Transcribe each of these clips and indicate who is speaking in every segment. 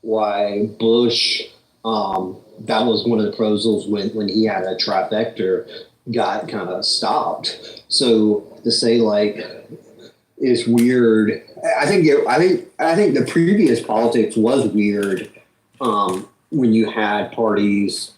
Speaker 1: why Bush, that was one of the proposals when he had a trifecta, got kind of stopped. So to say like it's weird, I think the previous politics was weird, when you had parties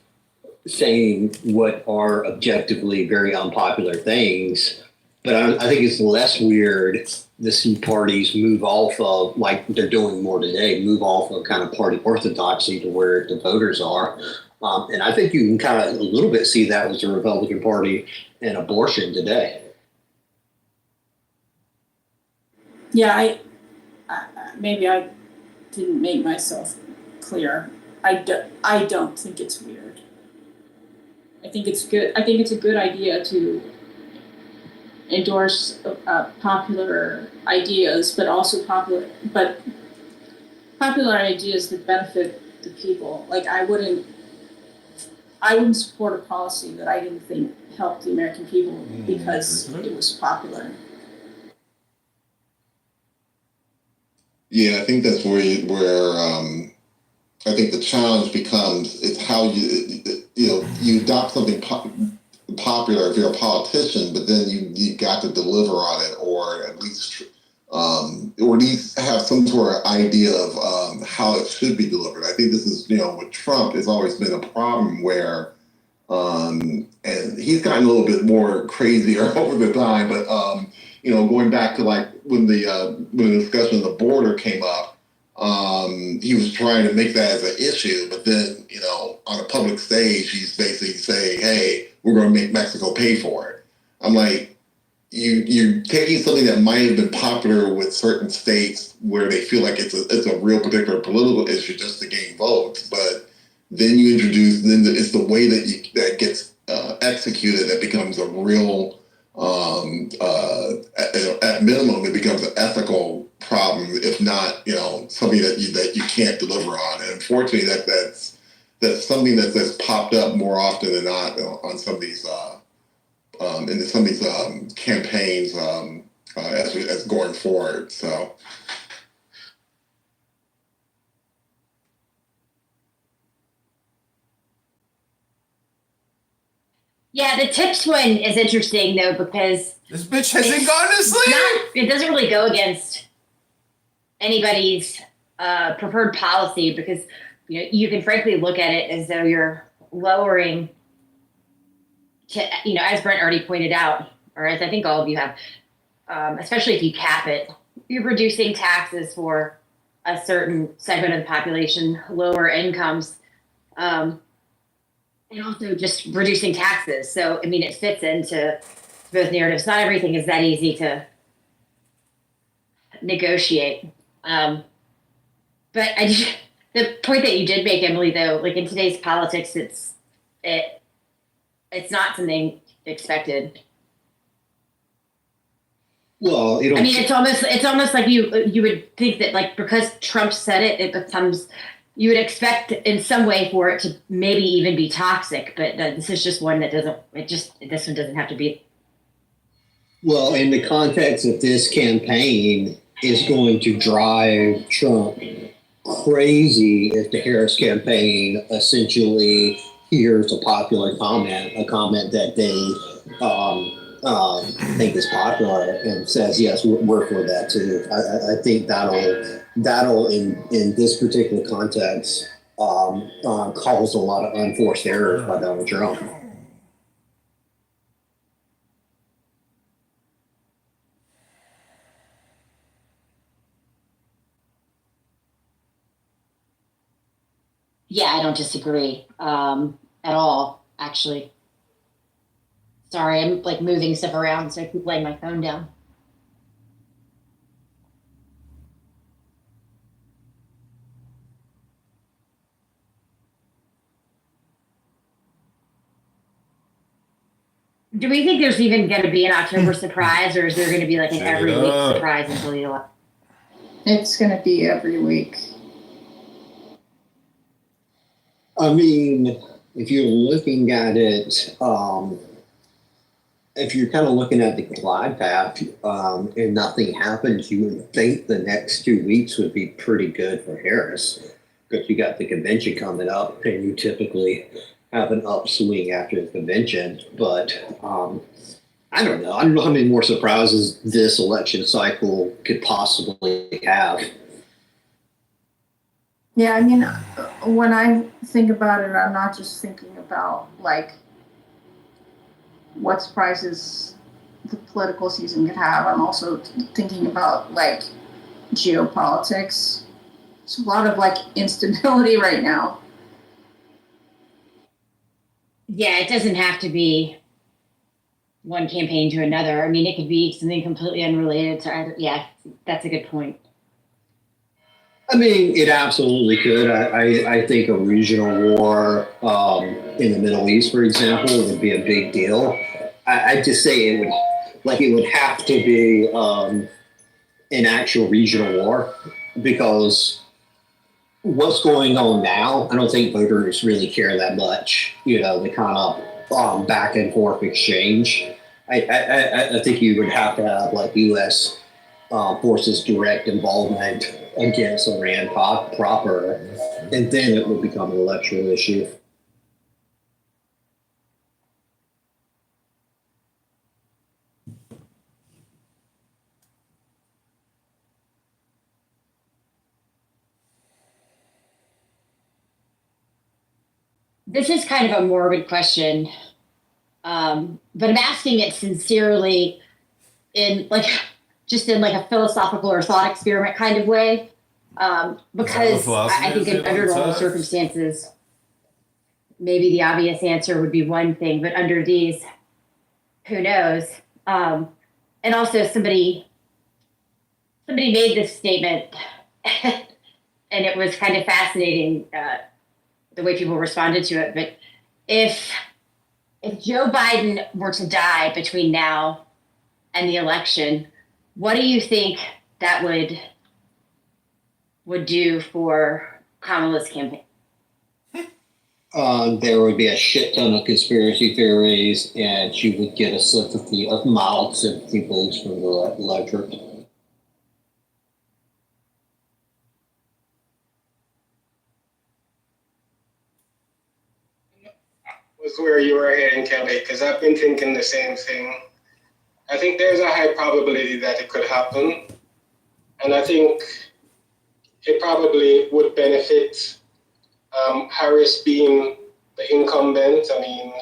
Speaker 1: saying what are objectively very unpopular things. But I think it's less weird to see parties move off of, like they're doing more today, move off of kind of party orthodoxy to where the voters are. And I think you can kind of a little bit see that with the Republican Party and abortion today.
Speaker 2: Yeah, maybe I didn't make myself clear. I don't think it's weird. I think it's good. I think it's a good idea to endorse popular ideas, but also popular ideas that benefit the people. Like I wouldn't support a policy that I didn't think helped the American people because it was popular.
Speaker 3: Yeah, I think that's where I think the challenge becomes it's how you adopt something popular if you're a politician, but then you got to deliver on it, or at least have some sort of idea of how it should be delivered. I think this is with Trump, it's always been a problem where and he's gotten a little bit more crazier over the time, but going back to like when the discussion of the border came up, he was trying to make that as an issue, but then, on a public stage, he's basically saying, "Hey, we're going to make Mexico pay for it." I'm like, you're taking something that might have been popular with certain states where they feel like it's a real particular political issue just to gain votes, but then you introduce, it's the way that gets executed that becomes a real, at minimum, it becomes an ethical problem, if not, something that you can't deliver on. And unfortunately, that's something that's popped up more often than not on some of these in some of these campaigns as going forward. So.
Speaker 4: Yeah, the tips one is interesting though because
Speaker 5: this bitch hasn't gone to sleep.
Speaker 4: It doesn't really go against anybody's preferred policy because you can frankly look at it as though you're lowering. As Brent already pointed out, or as I think all of you have, especially if you cap it, you're reducing taxes for a certain segment of the population, lower incomes. And also just reducing taxes. So, I mean, it fits into both narratives. Not everything is that easy to negotiate. But the point that you did make, Emily, though, like in today's politics, it's not something expected.
Speaker 1: Well,
Speaker 4: I mean, it's almost like you would think that like because Trump said it, it becomes. You would expect in some way for it to maybe even be toxic, but this is just one that doesn't. This one doesn't have to be.
Speaker 1: Well, in the context of this campaign, is going to drive Trump crazy if the Harris campaign essentially hears a popular comment, a comment that they think is popular, and says, "Yes, we're for that too." I think that'll in this particular context cause a lot of unforced errors by Donald Trump.
Speaker 4: Yeah, I don't disagree at all, actually. Sorry, I'm like moving stuff around, so I keep laying my phone down. Do we think there's even going to be an October surprise, or is there going to be like an every week surprise until the election?
Speaker 2: It's going to be every week.
Speaker 1: I mean, if you're looking at it, if you're kind of looking at the glide path and nothing happens, you would think the next 2 weeks would be pretty good for Harris. because you got the convention coming up, and you typically have an upswing after the convention. But I don't know. I don't know how many more surprises this election cycle could possibly have.
Speaker 2: Yeah, I mean, when I think about it, I'm not just thinking about like what surprises the political season could have. I'm also thinking about like geopolitics. There's a lot of like instability right now.
Speaker 4: Yeah, it doesn't have to be one campaign to another. I mean, it could be something completely unrelated to. Yeah, that's a good point.
Speaker 1: I mean, it absolutely could. I think a regional war in the Middle East, for example, would be a big deal. I'd just say it would have to be an actual regional war, because what's going on now, I don't think voters really care that much, the kind of back and forth exchange. I think you would have to have like U.S. Forces direct involvement against Iran proper, and then it would become an electoral issue.
Speaker 4: This is kind of a morbid question, but I'm asking it sincerely in like a philosophical or thought experiment kind of way, because I think under normal circumstances, maybe the obvious answer would be one thing, but under these, who knows? And also somebody made this statement, and it was kind of fascinating the way people responded to it. But if Joe Biden were to die between now and the election, what do you think that would do for Kamala's campaign?
Speaker 1: There would be a shit ton of conspiracy theories, and she would get a mild sympathy boost from the electorate.
Speaker 6: Was where you were heading, Kelly, because I've been thinking the same thing. I think there's a high probability that it could happen, and I think it probably would benefit Harris being the incumbent. I mean,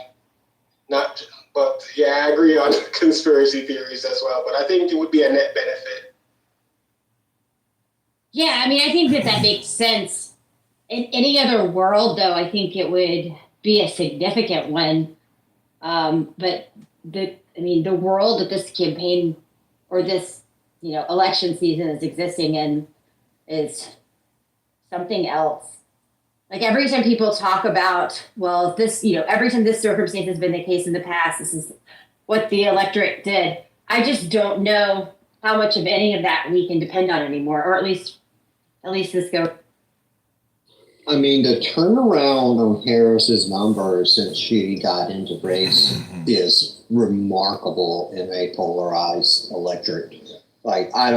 Speaker 6: but yeah, I agree on conspiracy theories as well, but I think it would be a net benefit.
Speaker 4: Yeah, I mean, I think that makes sense. In any other world, though, I think it would be a significant one. But the world that this campaign or this, election season is existing in is something else. Like every time people talk about, well, this, every time this circumstance has been the case in the past, this is what the electorate did. I just don't know how much of any of that we can depend on anymore, or at least this go.
Speaker 1: I mean, the turnaround on Harris's numbers since she got into race is remarkable in a polarized electorate. Like, I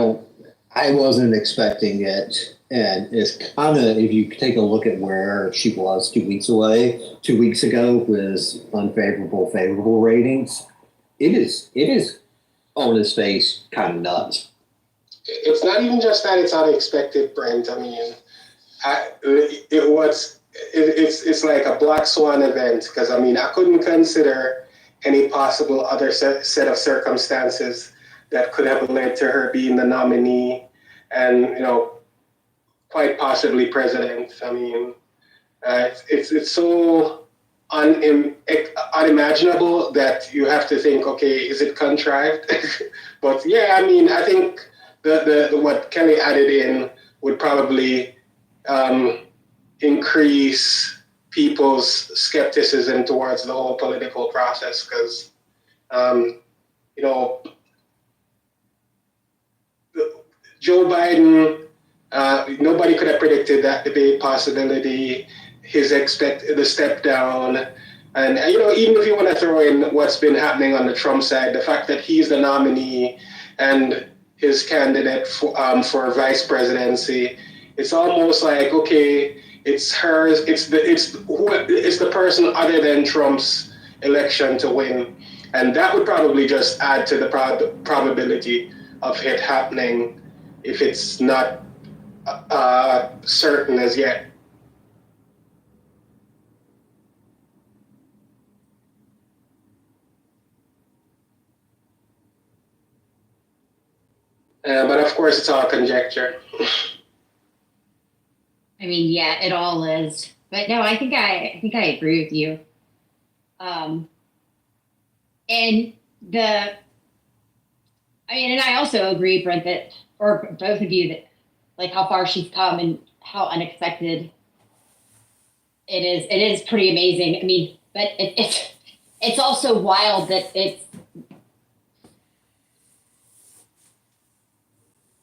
Speaker 1: wasn't expecting it. And it's kind of, if you take a look at where she was 2 weeks ago with unfavorable, favorable ratings, it is on its face kind of nuts.
Speaker 6: It's not even just that it's unexpected, Brent. I mean, it's like a black swan event, because I mean, I couldn't consider any possible other set of circumstances that could have led to her being the nominee and, quite possibly president. I mean, it's so unimaginable that you have to think, okay, is it contrived? But yeah, I mean, I think the what Kelly added in would probably increase people's skepticism towards the whole political process, because Joe Biden, nobody could have predicted that debate possibility, the step down. And, even if you want to throw in what's been happening on the Trump side, the fact that he's the nominee and his candidate for vice presidency, it's almost like, okay, it's hers. It's the person other than Trump's election to win, and that would probably just add to the probability of it happening if it's not certain as yet. But of course, it's all conjecture.
Speaker 4: I mean, yeah, it all is. But no, I think I agree with you. And I also agree, Brent, that, or both of you, that like how far she's come and how unexpected it is. It is pretty amazing. I mean, but it's also wild that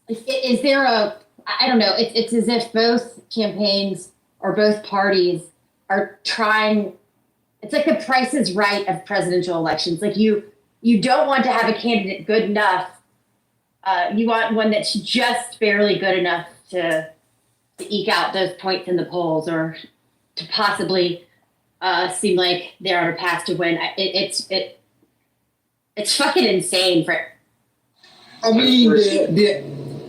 Speaker 4: is there a, I don't know, it's as if both campaigns or both parties are trying, it's like the Price is Right of presidential elections. Like you don't want to have a candidate good enough. You want one that's just barely good enough to eke out those points in the polls or to possibly seem like they're on a path to win. It's fucking insane for.
Speaker 1: I mean,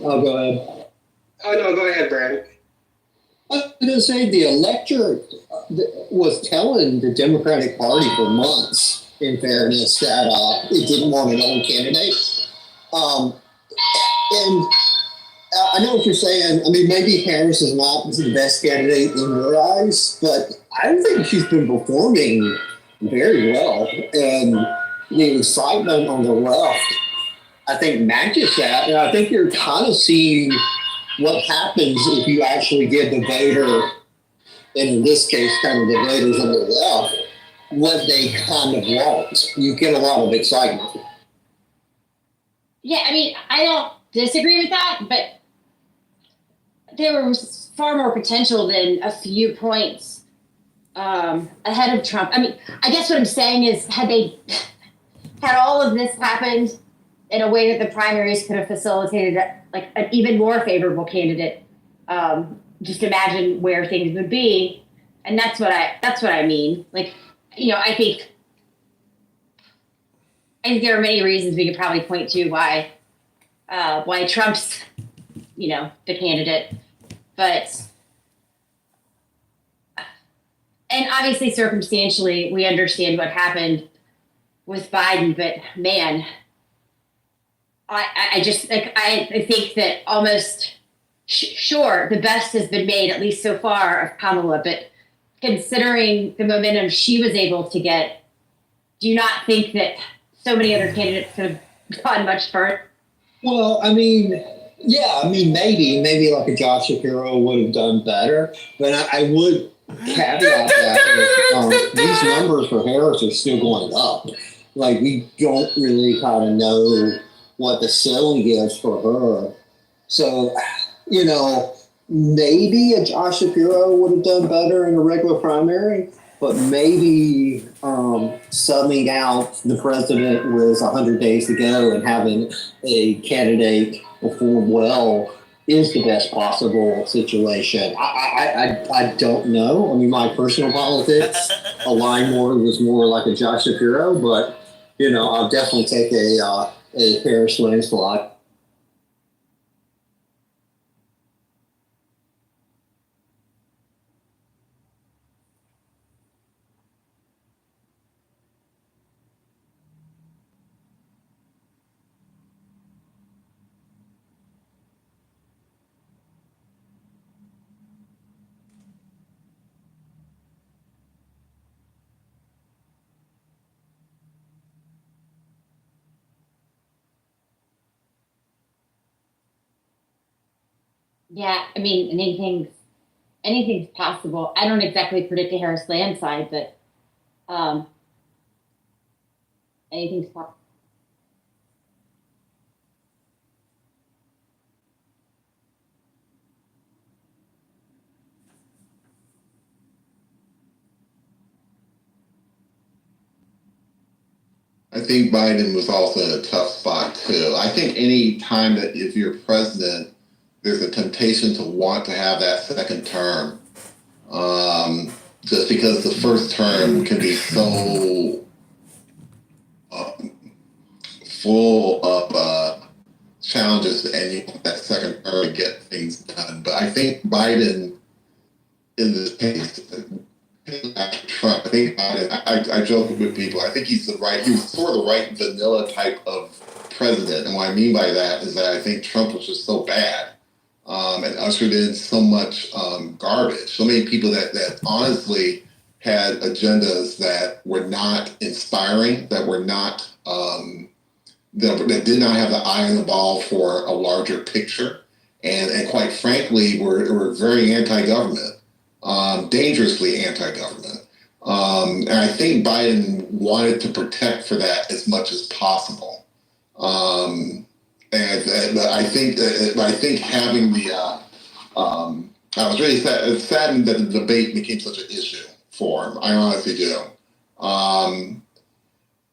Speaker 1: oh, go ahead.
Speaker 6: Oh no, go ahead, Brad.
Speaker 1: I was going to say the electorate was telling the Democratic Party for months, in fairness, that it didn't want an old candidate. And I know what you're saying. I mean, maybe Harris is not the best candidate in your eyes, but I think she's been performing very well. And the excitement on the left, I think, matches that. And I think you're kind of seeing what happens if you actually give the voter, and in this case, kind of the voters on the left, what they kind of want. You get a lot of excitement.
Speaker 4: Yeah, I mean, I don't disagree with that, but there was far more potential than a few points ahead of Trump. I mean, I guess what I'm saying is, had all of this happened in a way that the primaries could have facilitated like an even more favorable candidate, just imagine where things would be. And that's what I mean. Like, you know, I think there are many reasons we could probably point to why Trump's, you know, the candidate, but, and obviously circumstantially, we understand what happened with Biden, but man, I just, like, I think that almost, sure, the best has been made, at least so far, of Kamala, but considering the momentum she was able to get, do you not think that so many other candidates could have gone much further?
Speaker 1: Well, I mean, yeah, I mean, maybe like a Josh Shapiro would have done better, but I would caveat that these numbers for Harris are still going up. Like, we don't really kind of know what the ceiling is for her. So, you know, maybe a Josh Shapiro would have done better in a regular primary, but maybe subbing out the president with 100 days to go and having a candidate perform well is the best possible situation. I don't know. I mean, my personal politics align was more like a Josh Shapiro, but, you know, I'll definitely take a Harris landslide.
Speaker 4: Yeah, I mean, anything's possible. I don't exactly predict a Harris landslide, but anything's possible.
Speaker 3: I think Biden was also in a tough spot too. I think any time that if you're president, there's a temptation to want to have that second term. just because the first term can be so full of challenges, and you want that second term to get things done. But I think Biden, in this case, after Trump, I think Biden, I joke with people, I think he was sort of the right vanilla type of president. And what I mean by that is that I think Trump was just so bad and ushered in so much garbage. So many people that honestly had agendas that were not inspiring, that were not that did not have the eye on the ball for a larger picture, and quite frankly were very anti-government, dangerously anti-government. And I think Biden wanted to protect for that as much as possible. And I think having the I was really saddened that the debate became such an issue for him. I honestly do.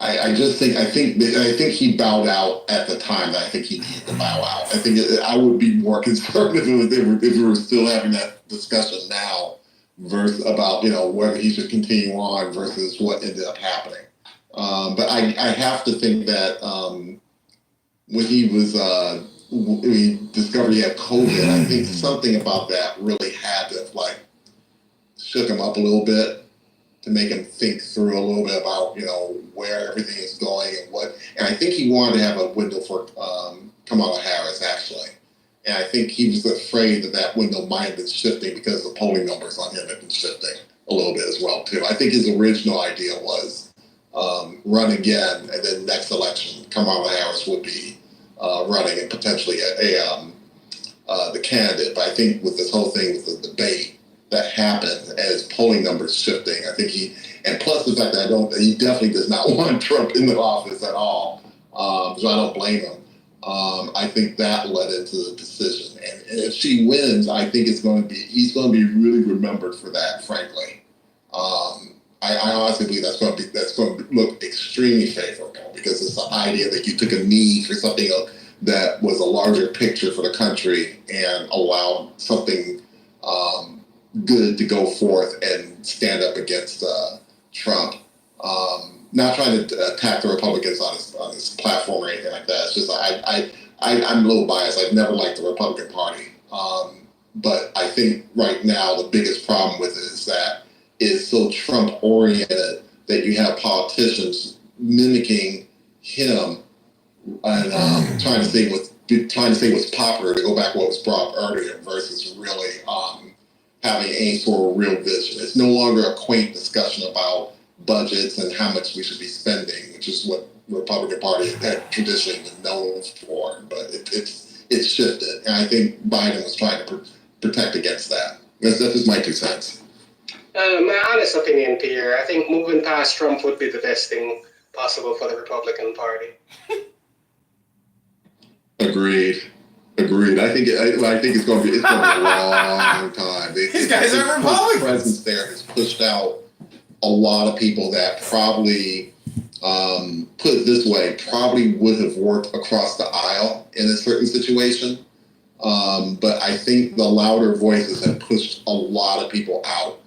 Speaker 3: I think he bowed out at the time that I think he needed to bow out. I think I would be more concerned if we were still having that discussion now versus about whether he should continue on versus what ended up happening. But I have to think that when he discovered he had COVID, I think something about that really had to shook him up a little bit to make him think through a little bit about where everything is going and I think he wanted to have a window for Kamala Harris actually, and I think he was afraid that window might have been shifting because the polling numbers on him had been shifting a little bit as well too. I think his original idea was run again, and then next election Kamala Harris would be running and potentially the candidate. But I think with this whole thing with the debate that happened as polling numbers shifting, I think and plus the fact that he definitely does not want Trump in the office at all. So I don't blame him. I think that led into the decision. And if she wins, I think he's going to be really remembered for that, frankly. I honestly believe that's going to look extremely favorable because it's the idea that you took a knee for something that was a larger picture for the country and allowed something good to go forth and stand up against Trump. Not trying to attack the Republicans on his platform or anything like that. It's just I'm a little biased. I've never liked the Republican Party, but I think right now the biggest problem with it is that it's so Trump oriented that you have politicians mimicking him and trying to say what's popular, to go back to what was brought up earlier, versus really having any sort of real vision. It's no longer a quaint discussion about budgets and how much we should be spending, which is what the Republican Party had traditionally been known for. But it's shifted, and I think Biden was trying to protect against that. That's just my 2 cents.
Speaker 6: My honest opinion, Pierre, I think moving past Trump would be the best thing possible for the Republican Party.
Speaker 3: Agreed. I think it's going to be a long time.
Speaker 5: These guys are Republicans.
Speaker 3: The presence there has pushed out a lot of people that probably, put it this way, probably would have worked across the aisle in a certain situation. But I think the louder voices have pushed a lot of people out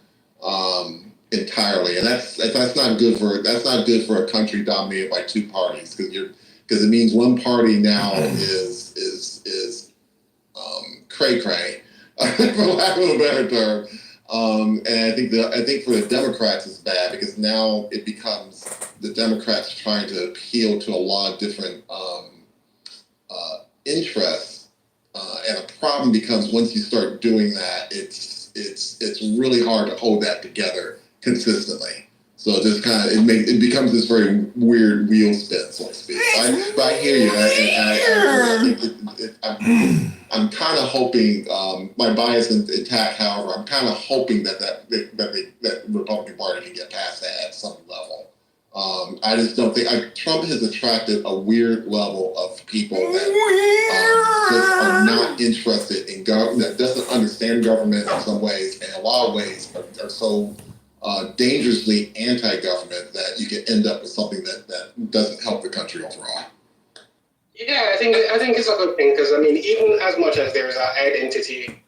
Speaker 3: entirely, and that's not good for a country dominated by 2 parties, because it means one party now is cray cray, for lack of a better term. And I think for the Democrats it's bad because now it becomes the Democrats trying to appeal to a lot of different interests, and a problem becomes once you start doing that, it's really hard to hold that together consistently. So it just kind of it becomes this very weird wheel spin, so to speak. But I hear you, and I'm kind of hoping, my bias intact. However, I'm kind of hoping that the Republican Party can get past that at some level. I just don't think Trump has attracted a weird level of people that just are not interested in government, that doesn't understand government in some ways, and in a lot of ways are so dangerously anti-government that you can end up with something that doesn't help the country overall.
Speaker 6: Yeah, I think it's a good thing because even as much as there's an identity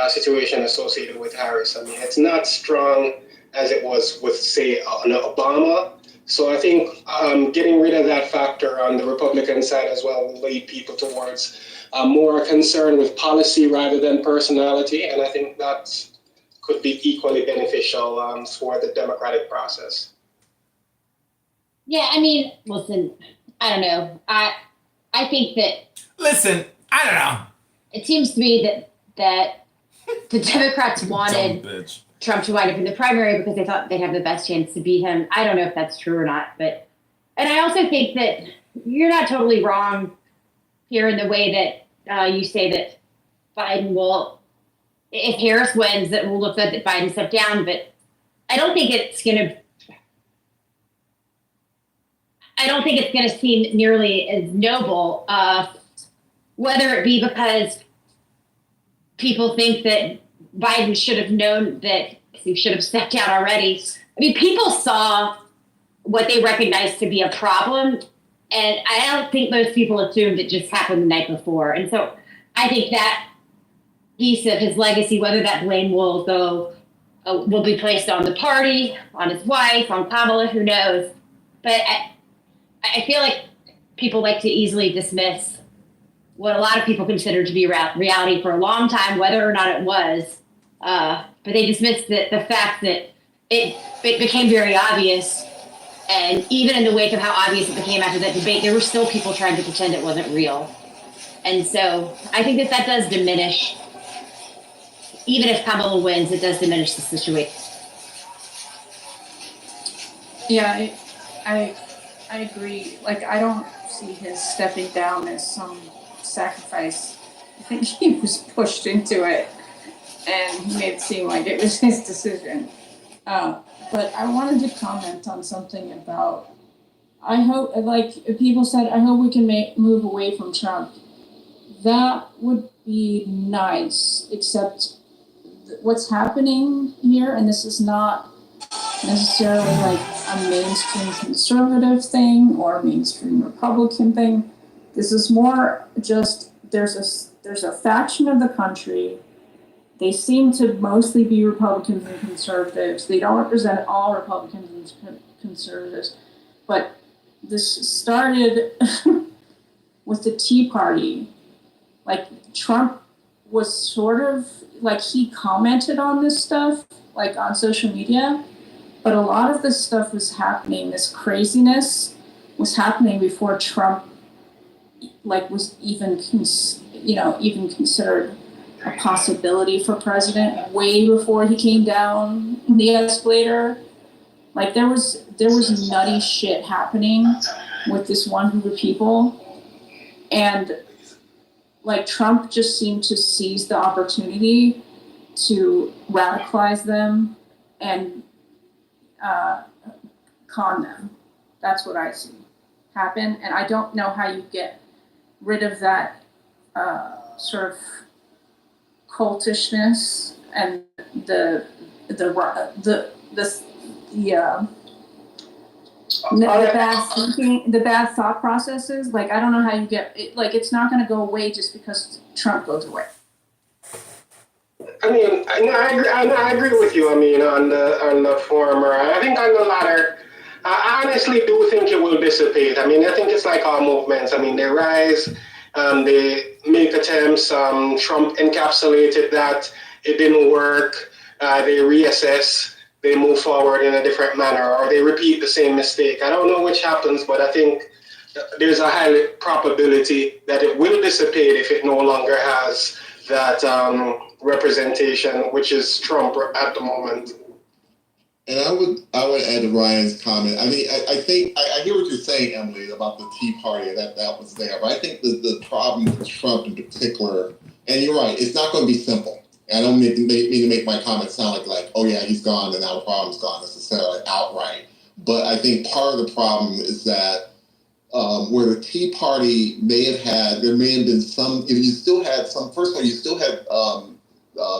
Speaker 6: situation associated with Harris. I mean, it's not strong as it was with, say, Obama. So I think getting rid of that factor on the Republican side as well will lead people towards more concern with policy rather than personality. And I think that could be equally beneficial for the democratic process.
Speaker 4: Yeah, I mean, listen, I don't know. I think that
Speaker 5: Listen, I don't know.
Speaker 4: it seems to me that the Democrats wanted
Speaker 5: Dumb bitch.
Speaker 4: Trump to wind up in the primary because they thought they'd have the best chance to beat him. I don't know if that's true or not, and I also think that you're not totally wrong here in the way that you say that Biden will, if Harris wins, that will look good that Biden stepped down, but I don't think it's going to seem nearly as noble, whether it be because people think that Biden should have known that he should have stepped down already. I mean, people saw what they recognized to be a problem, and I don't think most people assumed it just happened the night before. And so I think that piece of his legacy, whether that blame will be placed on the party, on his wife, on Kamala, who knows. But I feel like people like to easily dismiss what a lot of people consider to be reality for a long time, whether or not it was. But they dismissed the fact that it became very obvious. And even in the wake of how obvious it became after that debate, there were still people trying to pretend it wasn't real. And so I think that does diminish, even if Kamala wins, it does diminish the situation.
Speaker 2: Yeah, I agree. Like, I don't see his stepping down as some sacrifice. I think he was pushed into it, and he made it seem like it was his decision. But I wanted to comment on something about, I hope, like people said, I hope we can move away from Trump. That would be nice, except what's happening here, and this is not necessarily like a mainstream conservative thing or a mainstream Republican thing. This is more just there's a faction of the country. They seem to mostly be Republicans and conservatives. They don't represent all Republicans and conservatives. But this started with the Tea Party. Like, Trump was sort of, like, he commented on this stuff, like, on social media. But a lot of this stuff was happening, this craziness was happening before Trump, like, was even considered a possibility for president, way before he came down the escalator. Like, there was nutty shit happening with this one group of people, and like Trump just seemed to seize the opportunity to radicalize them and con them. That's what I see happen, and I don't know how you get rid of that sort of cultishness and the bad thinking, the bad thought processes. Like, I don't know how you get it. Like, it's not going to go away just because Trump goes away.
Speaker 6: I mean, I agree with you. I mean, on the former, I think on the latter, I honestly do think it will dissipate. I mean, I think it's like all movements. I mean, they rise, they make attempts. Trump encapsulated that. It didn't work. They reassess. They move forward in a different manner, or they repeat the same mistake. I don't know which happens, but I think there's a high probability that it will dissipate if it no longer has that representation, which is Trump at the moment.
Speaker 3: And I would add to Ryan's comment. I mean, I think I hear what you're saying, Emily, about the Tea Party, that was there. But I think the problem with Trump in particular, and you're right, it's not going to be simple. I don't mean to make my comments sound like, oh yeah, he's gone and now the problem's gone necessarily outright. But I think part of the problem is that where the Tea Party there may have been some, if you still had some, first of all, you still had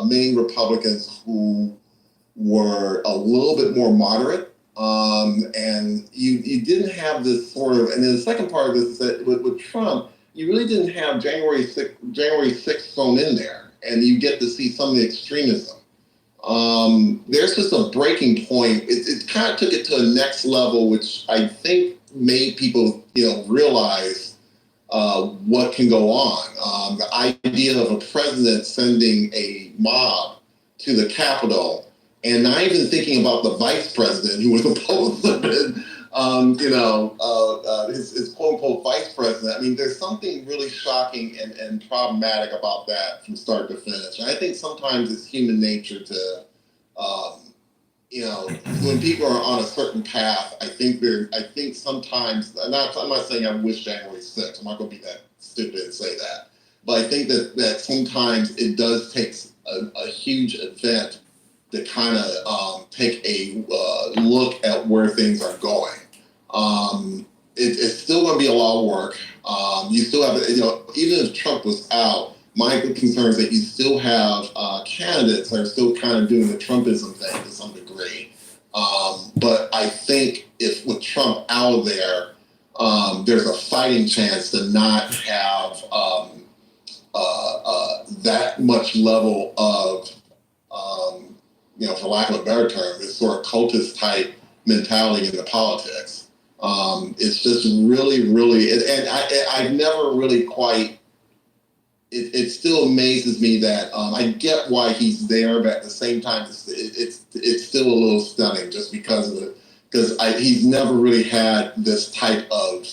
Speaker 3: many Republicans who were a little bit more moderate, and you didn't have this sort of, and then the second part of this is that with Trump, you really didn't have January 6th thrown in there. and you get to see some of the extremism. There's just a breaking point. It kind of took it to a next level, which I think made people, realize what can go on. The idea of a president sending a mob to the Capitol and not even thinking about the vice president who was supposed to have been, his quote unquote vice president. I mean, there's something really shocking and problematic about that from start to finish. And I think sometimes it's human nature to, when people are on a certain path, I think sometimes, I'm not saying I wish January 6th, I'm not going to be that stupid and say that, but I think that sometimes it does take a huge event to kind of take a look at where things are going. It's still going to be a lot of work. You still have, even if Trump was out, my concern is that you still have candidates that are still kind of doing the Trumpism thing to some degree. But I think if with Trump out of there, there's a fighting chance to not have that much level of, for lack of a better term, this sort of cultist type mentality into politics. It's just really, really, and I've never really quite. It still amazes me that I get why he's there, but at the same time, it's still a little stunning just because of he's never really had this type of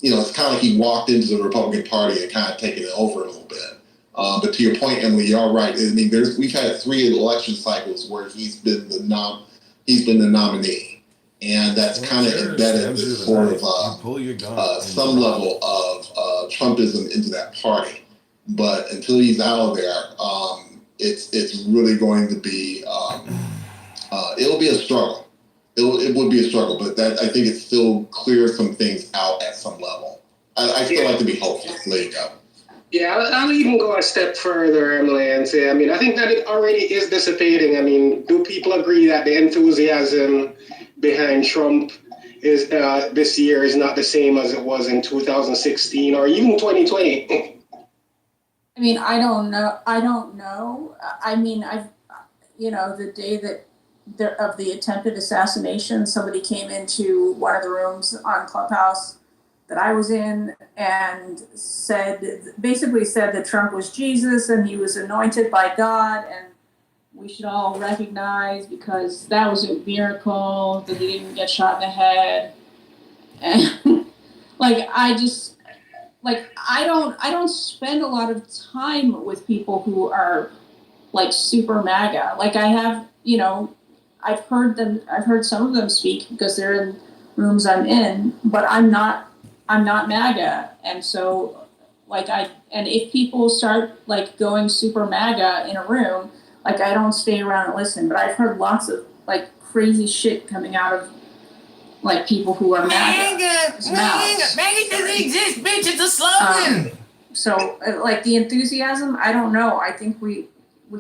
Speaker 3: it's kind of like he walked into the Republican Party and kind of taken it over a little bit. But to your point, Emily, you're right. I mean, we've had 3 election cycles where he's been the nominee, and that's kind of embedded this sort of some level of Trumpism into that party. But until he's out of there, it's really going to be it'll be a struggle. It would be a struggle, but I think it still clears some things out at some level. I still like to be hopeful. There you go.
Speaker 6: Yeah, I'll even go a step further, Emily, and say, I think that it already is dissipating. Do people agree that the enthusiasm behind Trump is this year is not the same as it was in 2016 or even 2020?
Speaker 2: I don't know. The day of the attempted assassination, somebody came into one of the rooms on Clubhouse that I was in and basically said that Trump was Jesus and he was anointed by God and we should all recognize because that was a miracle that he didn't get shot in the head. And I don't spend a lot of time with people who are super MAGA. I have, I've heard some of them speak because they're in rooms I'm in, but I'm not MAGA. And so and if people start going super MAGA in a room, I don't stay around and listen, but I've heard lots of crazy shit coming out of people who are MAGA.
Speaker 5: MAGA doesn't exist, bitch, it's a slogan.
Speaker 2: So the enthusiasm, I don't know. I think we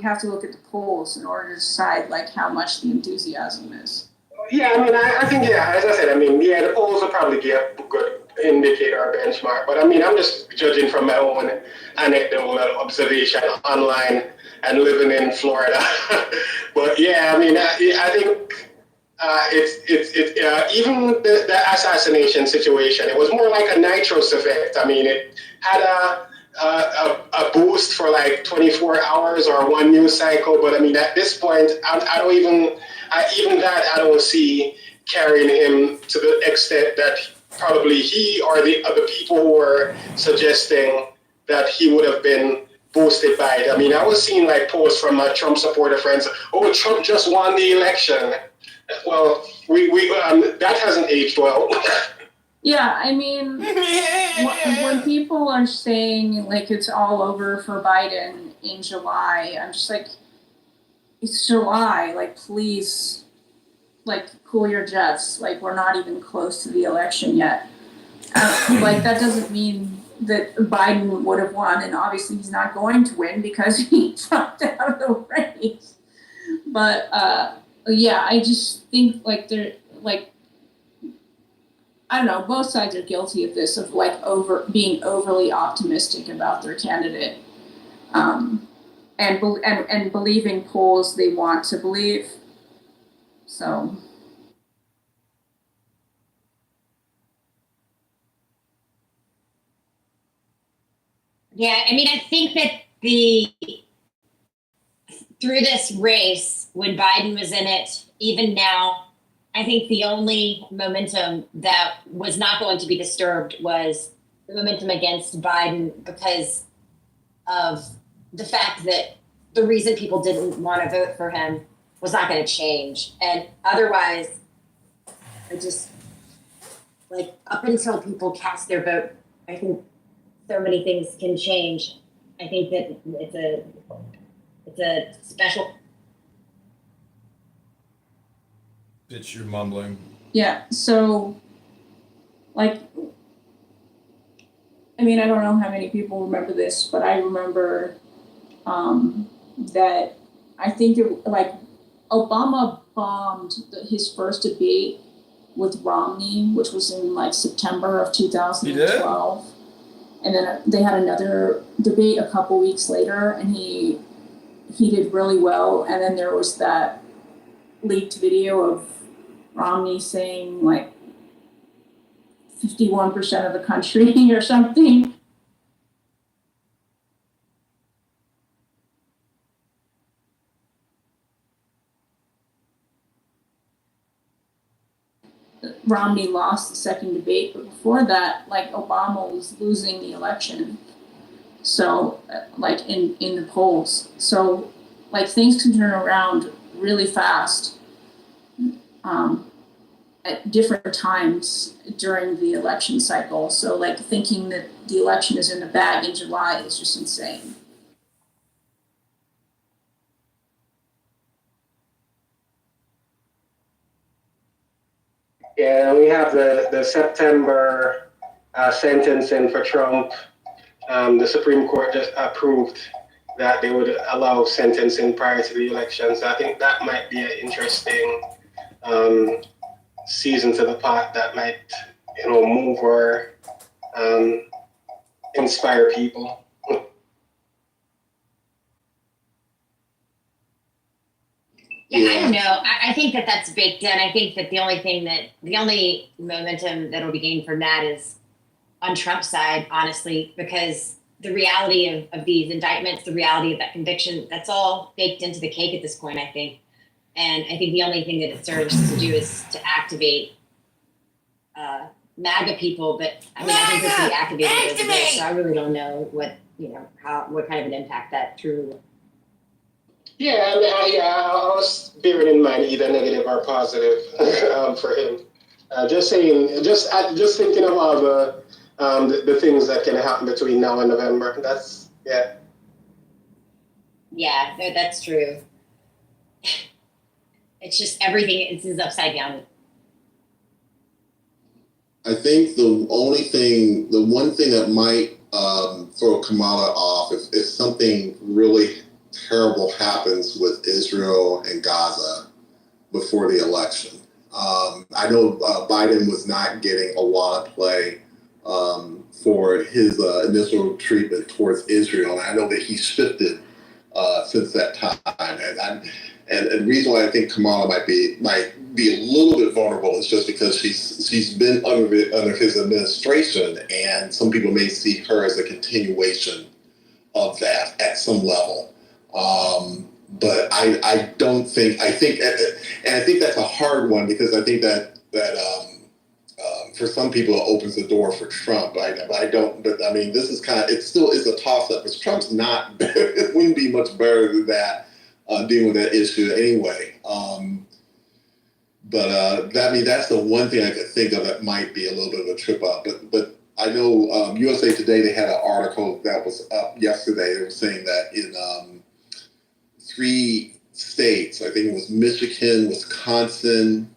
Speaker 2: have to look at the polls in order to decide how much the enthusiasm is.
Speaker 6: Yeah, I think, as I said, the polls will probably be a good indicator or benchmark, but I'm just judging from my own anecdotal observation online and living in Florida. But yeah, I think it's even the assassination situation, it was more like a nitrous effect. It had a boost for 24 hours or one news cycle, but at this point, I don't see carrying him to the extent that probably he or the other people who were suggesting that he would have been boosted by it. I was seeing posts from my Trump supporter friends, oh, Trump just won the election. Well, we that hasn't aged well.
Speaker 2: Yeah, when people are saying it's all over for Biden in July, I'm just it's July, please, cool your jets. We're not even close to the election yet. That doesn't mean that Biden would have won, and obviously he's not going to win because he dropped out of the race. But yeah, I just think they're I don't know, both sides are guilty of this, of being overly optimistic about their candidate. and believing polls they want to believe. So.
Speaker 4: Yeah, I mean, I think that through this race, when Biden was in it, even now, I think the only momentum that was not going to be disturbed was the momentum against Biden because of the fact that the reason people didn't want to vote for him was not going to change. And otherwise, I just, like, up until people cast their vote, I think so many things can change. I think that it's a special.
Speaker 7: It's your mumbling.
Speaker 2: Yeah, so, like, I mean, I don't know how many people remember this, but I remember that I think Obama bombed his first debate with Romney, which was in like September of 2012. And then they had another debate a couple weeks later, and he did really well. And then there was that leaked video of Romney saying like 51% of the country or something. Romney lost the second debate, but before that, like, Obama was losing the election. So, like, in the polls. So, like, things can turn around really fast at different times during the election cycle. So, like, thinking that the election is in the bag in July is just insane.
Speaker 6: Yeah, we have the September sentencing for Trump. The Supreme Court just approved that they would allow sentencing prior to the election. So I think that might be an interesting season to the pot that might, move or inspire people.
Speaker 4: Yeah, I don't know. I think that that's baked in. I think that the only momentum that'll be gained from that is on Trump's side, honestly, because the reality of these indictments, the reality of that conviction, that's all baked into the cake at this point, I think. And I think the only thing that it serves to do is to activate MAGA people. But I mean, I think this will be activated as well, so I really don't know what kind of an impact that truly.
Speaker 6: Yeah, I was bearing in mind either negative or positive for him. Just thinking of all the things that can happen between now and November. Yeah.
Speaker 4: Yeah, no, that's true. It's just everything is upside down.
Speaker 3: I think the one thing that might throw Kamala off if something really terrible happens with Israel and Gaza before the election. I know Biden was not getting a lot of play for his initial treatment towards Israel, and I know that he shifted since that time. And the reason why I think Kamala might be a little bit vulnerable is just because she's been under his administration, and some people may see her as a continuation of that at some level. But I think that's a hard one because I think that for some people it opens the door for Trump. But I mean, this is it still is a toss up because Trump's not, it wouldn't be much better than that dealing with that issue anyway. That's the one thing I could think of that might be a little bit of a trip up. But I know USA Today, they had an article that was up yesterday. They were saying that in 3 states, I think it was Michigan, Wisconsin,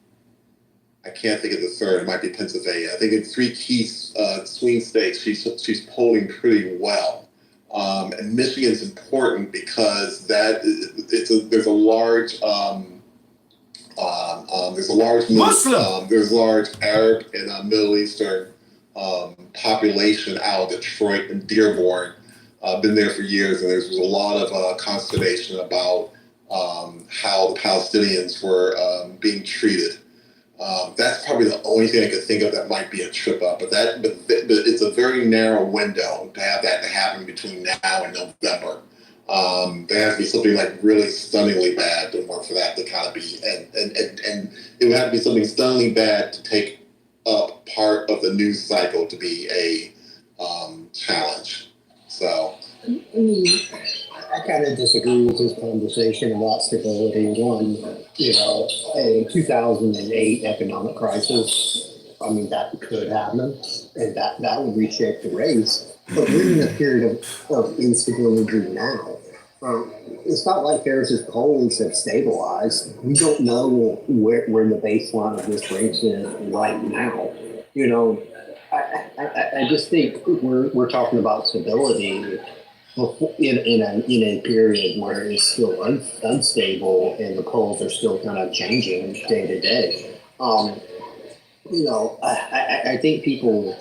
Speaker 3: I can't think of the third, it might be Pennsylvania. I think in 3 key swing states, she's polling pretty well. And Michigan's important because there's a large
Speaker 7: Muslim.
Speaker 3: There's a large Arab and Middle Eastern population out of Detroit and Dearborn. been there for years, and there's a lot of consternation about how the Palestinians were being treated. That's probably the only thing I could think of that might be a trip up, but it's a very narrow window to have that to happen between now and November. There has to be something like really stunningly bad in order for that to kind of be, and it would have to be something stunningly bad to take up part of the news cycle to be a challenge. So.
Speaker 1: I kind of disagree with this conversation about stability. One, a 2008 economic crisis, I mean, that could happen, and that would reshape the race. But we're in a period of instability now. It's not like Harris's polls have stabilized. We don't know where the baseline of this race is right now. I just think we're talking about stability in a period where it's still unstable and the polls are still kind of changing day to day. I think people,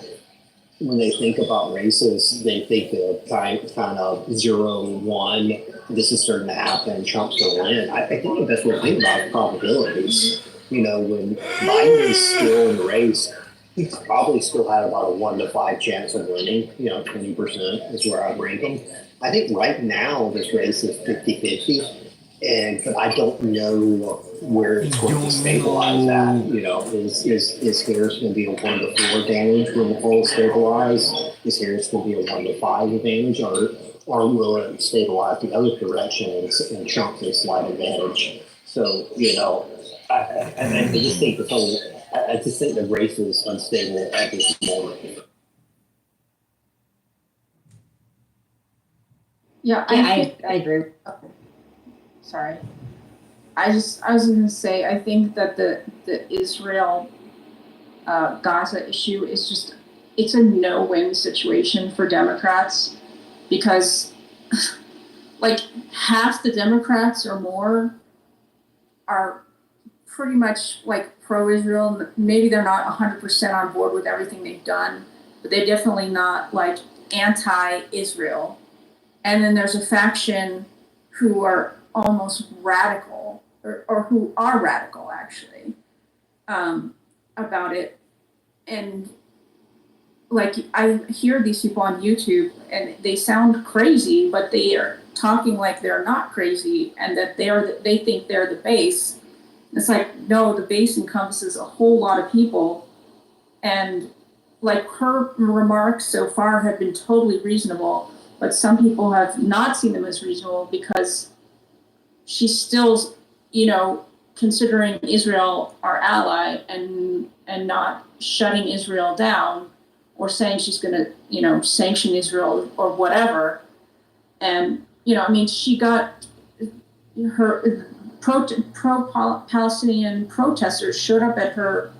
Speaker 1: when they think about races, they think of kind of 0-1. This is starting to happen. Trump's going to win. I think the best way to think about it is probabilities. When Biden is still in the race, he's probably still had about a 1 to 5 chance of winning. 20% is where I'd rank him. I think right now this race is 50-50, but I don't know where it's going to stabilize at. Is Harris going to be a 1 to 4 advantage when the polls stabilize? Is Harris going to be a 1 to 5 advantage, or will it stabilize the other direction and Trump's a slight advantage? So I just think the race is unstable at this moment.
Speaker 2: Yeah,
Speaker 4: I agree.
Speaker 2: Sorry. I was going to say, I think that the Israel Gaza issue is it's a no-win situation for Democrats, because like half the Democrats or more are pretty much like pro-Israel. Maybe they're not 100% on board with everything they've done, but they're definitely not like anti-Israel. And then there's a faction who are almost radical, or who are radical actually, about it. And like I hear these people on YouTube and they sound crazy, but they are talking like they're not crazy, and that they think they're the base. It's like, no, the base encompasses a whole lot of people. And like her remarks so far have been totally reasonable, but some people have not seen them as reasonable because she's still, considering Israel our ally and not shutting Israel down, or saying she's going to, sanction Israel or whatever. And, she got her pro-Palestinian protesters showed up at her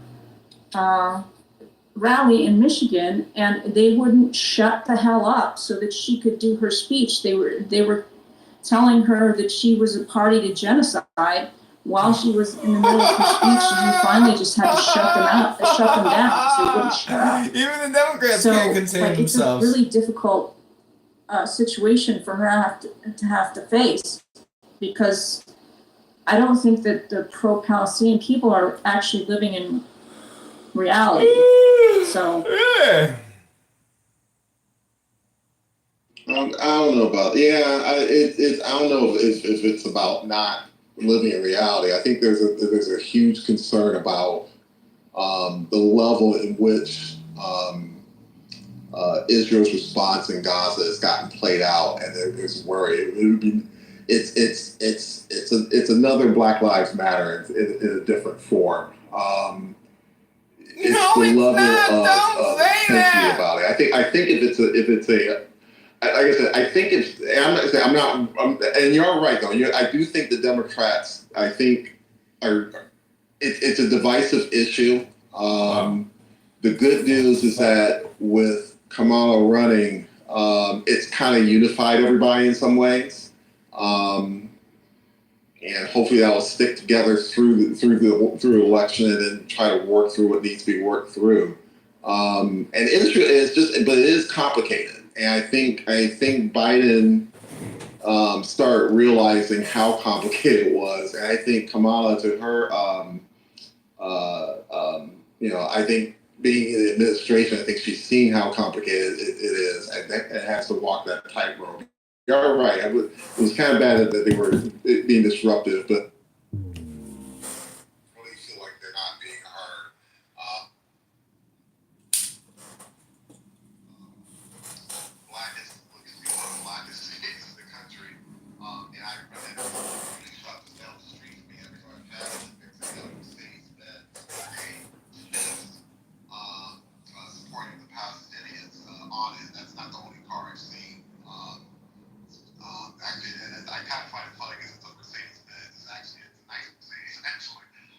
Speaker 2: rally in Michigan, and they wouldn't shut the hell up so that she could do her speech. They were telling her that she was a party to genocide while she was in the middle of her speech, and you finally just had to shut them down so they wouldn't shut up.
Speaker 5: Even the Democrats can't contain themselves.
Speaker 2: It's a really difficult situation for her to have to face, because I don't think that the pro-Palestinian people are actually living in reality. So
Speaker 5: Yeah.
Speaker 3: I don't know about I don't know if it's about not living in reality. I think there's a huge concern about the level in which Israel's response in Gaza has gotten played out, and there's worry. It's another Black Lives Matter in a different form. It's
Speaker 5: No,
Speaker 3: the
Speaker 5: it's
Speaker 3: level
Speaker 5: not.
Speaker 3: of
Speaker 5: Don't say
Speaker 3: intensity
Speaker 5: that.
Speaker 3: about it. I think if it's a like I said, I think it's. And you're right though. I do think the Democrats, I think, it's a divisive issue. The good news is that with Kamala running, it's kind of unified everybody in some ways, and hopefully that will stick together through the election and then try to work through what needs to be worked through. And Israel is but it is complicated. And I think Biden start realizing how complicated it was. And I think Kamala, to her, I think being in the administration, I think she's seeing how complicated it is, and it has to walk that tightrope. You're right. It was kind of bad that they were being disruptive, but really feel like they're not being heard. Blackest, one of the blackest states in the country, and I really shot this down the street for me every time I pass it. There's a Mercedes-Benz supporting the Palestinians on it. That's not the only car I've seen. Actually, and I kind of find it funny because it's a Mercedes-Benz. It's a nice Mercedes, actually. And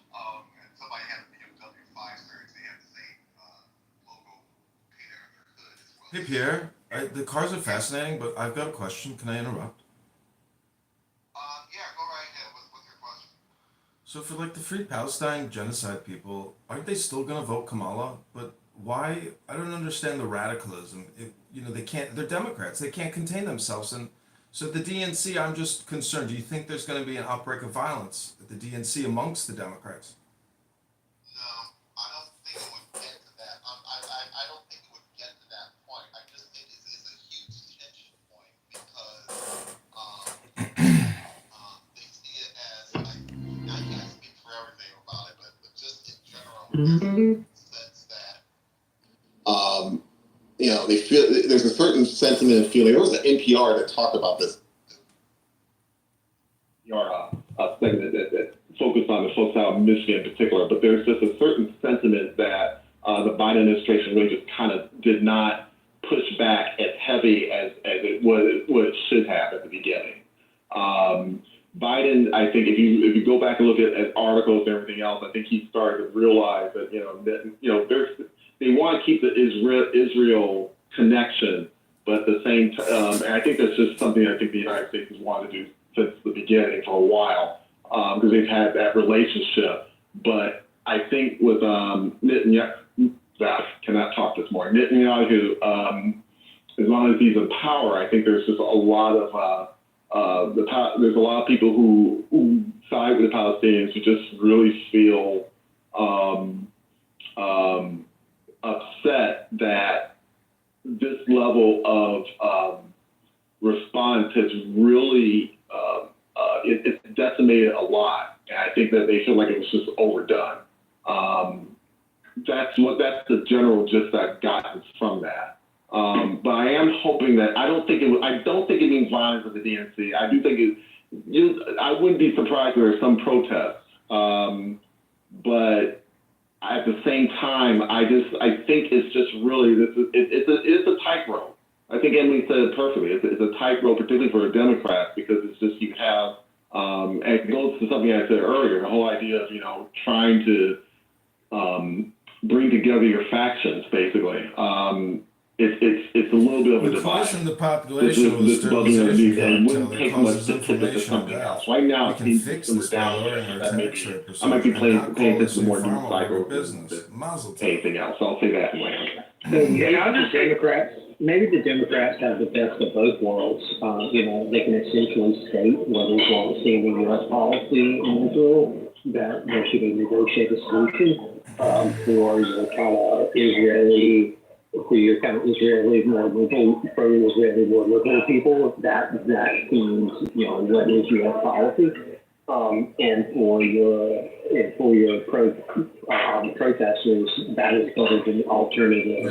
Speaker 3: somebody had a BMW 5 Series. They have the same logo painted on their hood as well.
Speaker 7: Hey Pierre, the cars are fascinating, but I've got a question. Can I interrupt?
Speaker 3: Yeah, go right ahead. What's your question?
Speaker 7: So for like the Free Palestine genocide people, aren't they still gonna vote Kamala? But why? I don't understand the radicalism. They can't. They're Democrats. They can't contain themselves. And so the DNC, I'm just concerned. Do you think there's going to be an outbreak of violence at the DNC amongst the Democrats?
Speaker 3: No, I don't think it would get to that. I don't think it would get to that point. I just think it's a huge tension point because they see it as I can't speak for everything about it, but just in general, sense that they feel there's a certain sentiment and feeling. There was an NPR that talked about this. Segment that focused on the folks out in Michigan in particular, but there's just a certain sentiment that the Biden administration really just kind of did not push back as heavy as it should have at the beginning. Biden, I think if you go back and look at articles and everything else, I think he started to realize that they want to keep the Israel connection, but at the same time, and I think that's just something I think the United States has wanted to do since the beginning for a while, because they've had that relationship. But I think with Netanyahu, I cannot talk this morning. Netanyahu, as long as he's in power, I think there's just a lot of there's a lot of people who side with the Palestinians who just really feel upset that this level of response has really it's decimated a lot, and I think that they feel like it was just overdone. That's the general gist I've gotten from that. But I am hoping that I don't think it means violence at the DNC. I do think I wouldn't be surprised if there are some protests, but at the same time, I think it's just really it's a tightrope. I think Emily said it perfectly. It's a tightrope, particularly for a Democrat, because it's just you have, and it goes to something I said earlier, the whole idea of trying to bring together your factions, basically. It's a little bit of a divide.
Speaker 7: The population
Speaker 3: This bugging underneath, and it wouldn't
Speaker 7: that
Speaker 3: take much
Speaker 7: causes
Speaker 3: to tip it to
Speaker 7: inflammation
Speaker 3: something
Speaker 7: and
Speaker 3: else.
Speaker 7: death.
Speaker 3: Right now,
Speaker 7: We
Speaker 3: it
Speaker 7: can
Speaker 3: seems
Speaker 7: fix
Speaker 3: we're
Speaker 7: this by
Speaker 3: down
Speaker 7: lowering
Speaker 3: there.
Speaker 7: our
Speaker 3: That may
Speaker 7: tax
Speaker 3: be,
Speaker 7: rate
Speaker 3: I might be
Speaker 7: percentage
Speaker 3: paying
Speaker 7: and not call
Speaker 3: attention to more
Speaker 7: this
Speaker 3: news
Speaker 7: a
Speaker 3: cycles
Speaker 7: business.
Speaker 3: than
Speaker 7: Mazel tov.
Speaker 3: anything else. So I'll say that anyway.
Speaker 8: Maybe the Democrats have the best of both worlds. They can essentially state what is long-standing U.S. policy in Israel, that there should be negotiated solution for your kind of Israeli, more liberal, pro-Israeli, more liberal people. That seems, what is U.S. policy. And for your protesters, that is sort of an alternative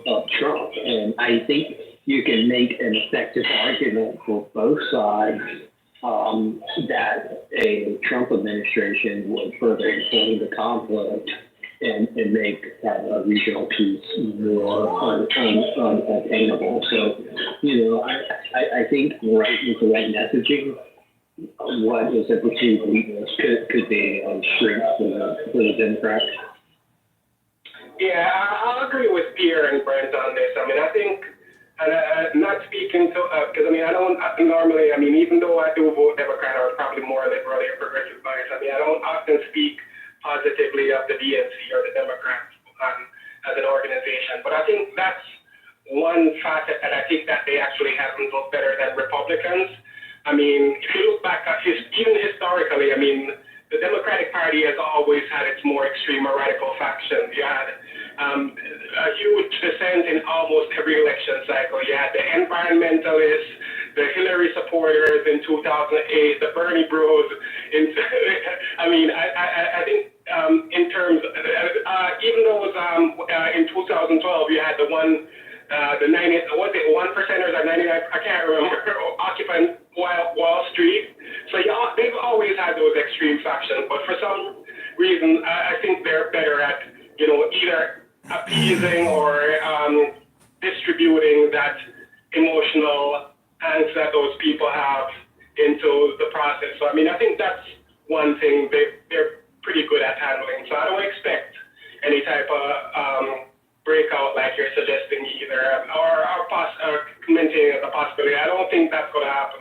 Speaker 8: of Trump. And I think you can make an effective argument for both sides that a Trump administration would further inflame the conflict and make a regional peace more unattainable. So, I think with the right messaging, what is a perceived weakness could be a strength for the Democrats.
Speaker 6: Yeah, I'll agree with Pierre and Brent on this. I mean, I think, not speaking to, because I don't normally, even though I do vote Democrat or probably more liberally or progressive bias, I don't often speak positively of the DNC or the Democrats as an organization. But I think that's one facet that I think that they actually handled better than Republicans. I mean, if you look back at even historically, I mean, the Democratic Party has always had its more extreme or radical factions. You had a huge dissent in almost every election cycle. You had the environmentalists, the Hillary supporters in 2008, the Bernie Bros. I mean, I think in terms, even those in 2012, you had the 90, was it 1%ers or 99? I can't remember. Occupying Wall Street. So they've always had those extreme factions, but for some reason, I think they're better at either appeasing or distributing that emotional angst that those people have into the process. So I mean, I think that's one thing they're pretty good at handling. So I don't expect any type of breakout like you're suggesting either, or maintaining the possibility. I don't think that's going to happen.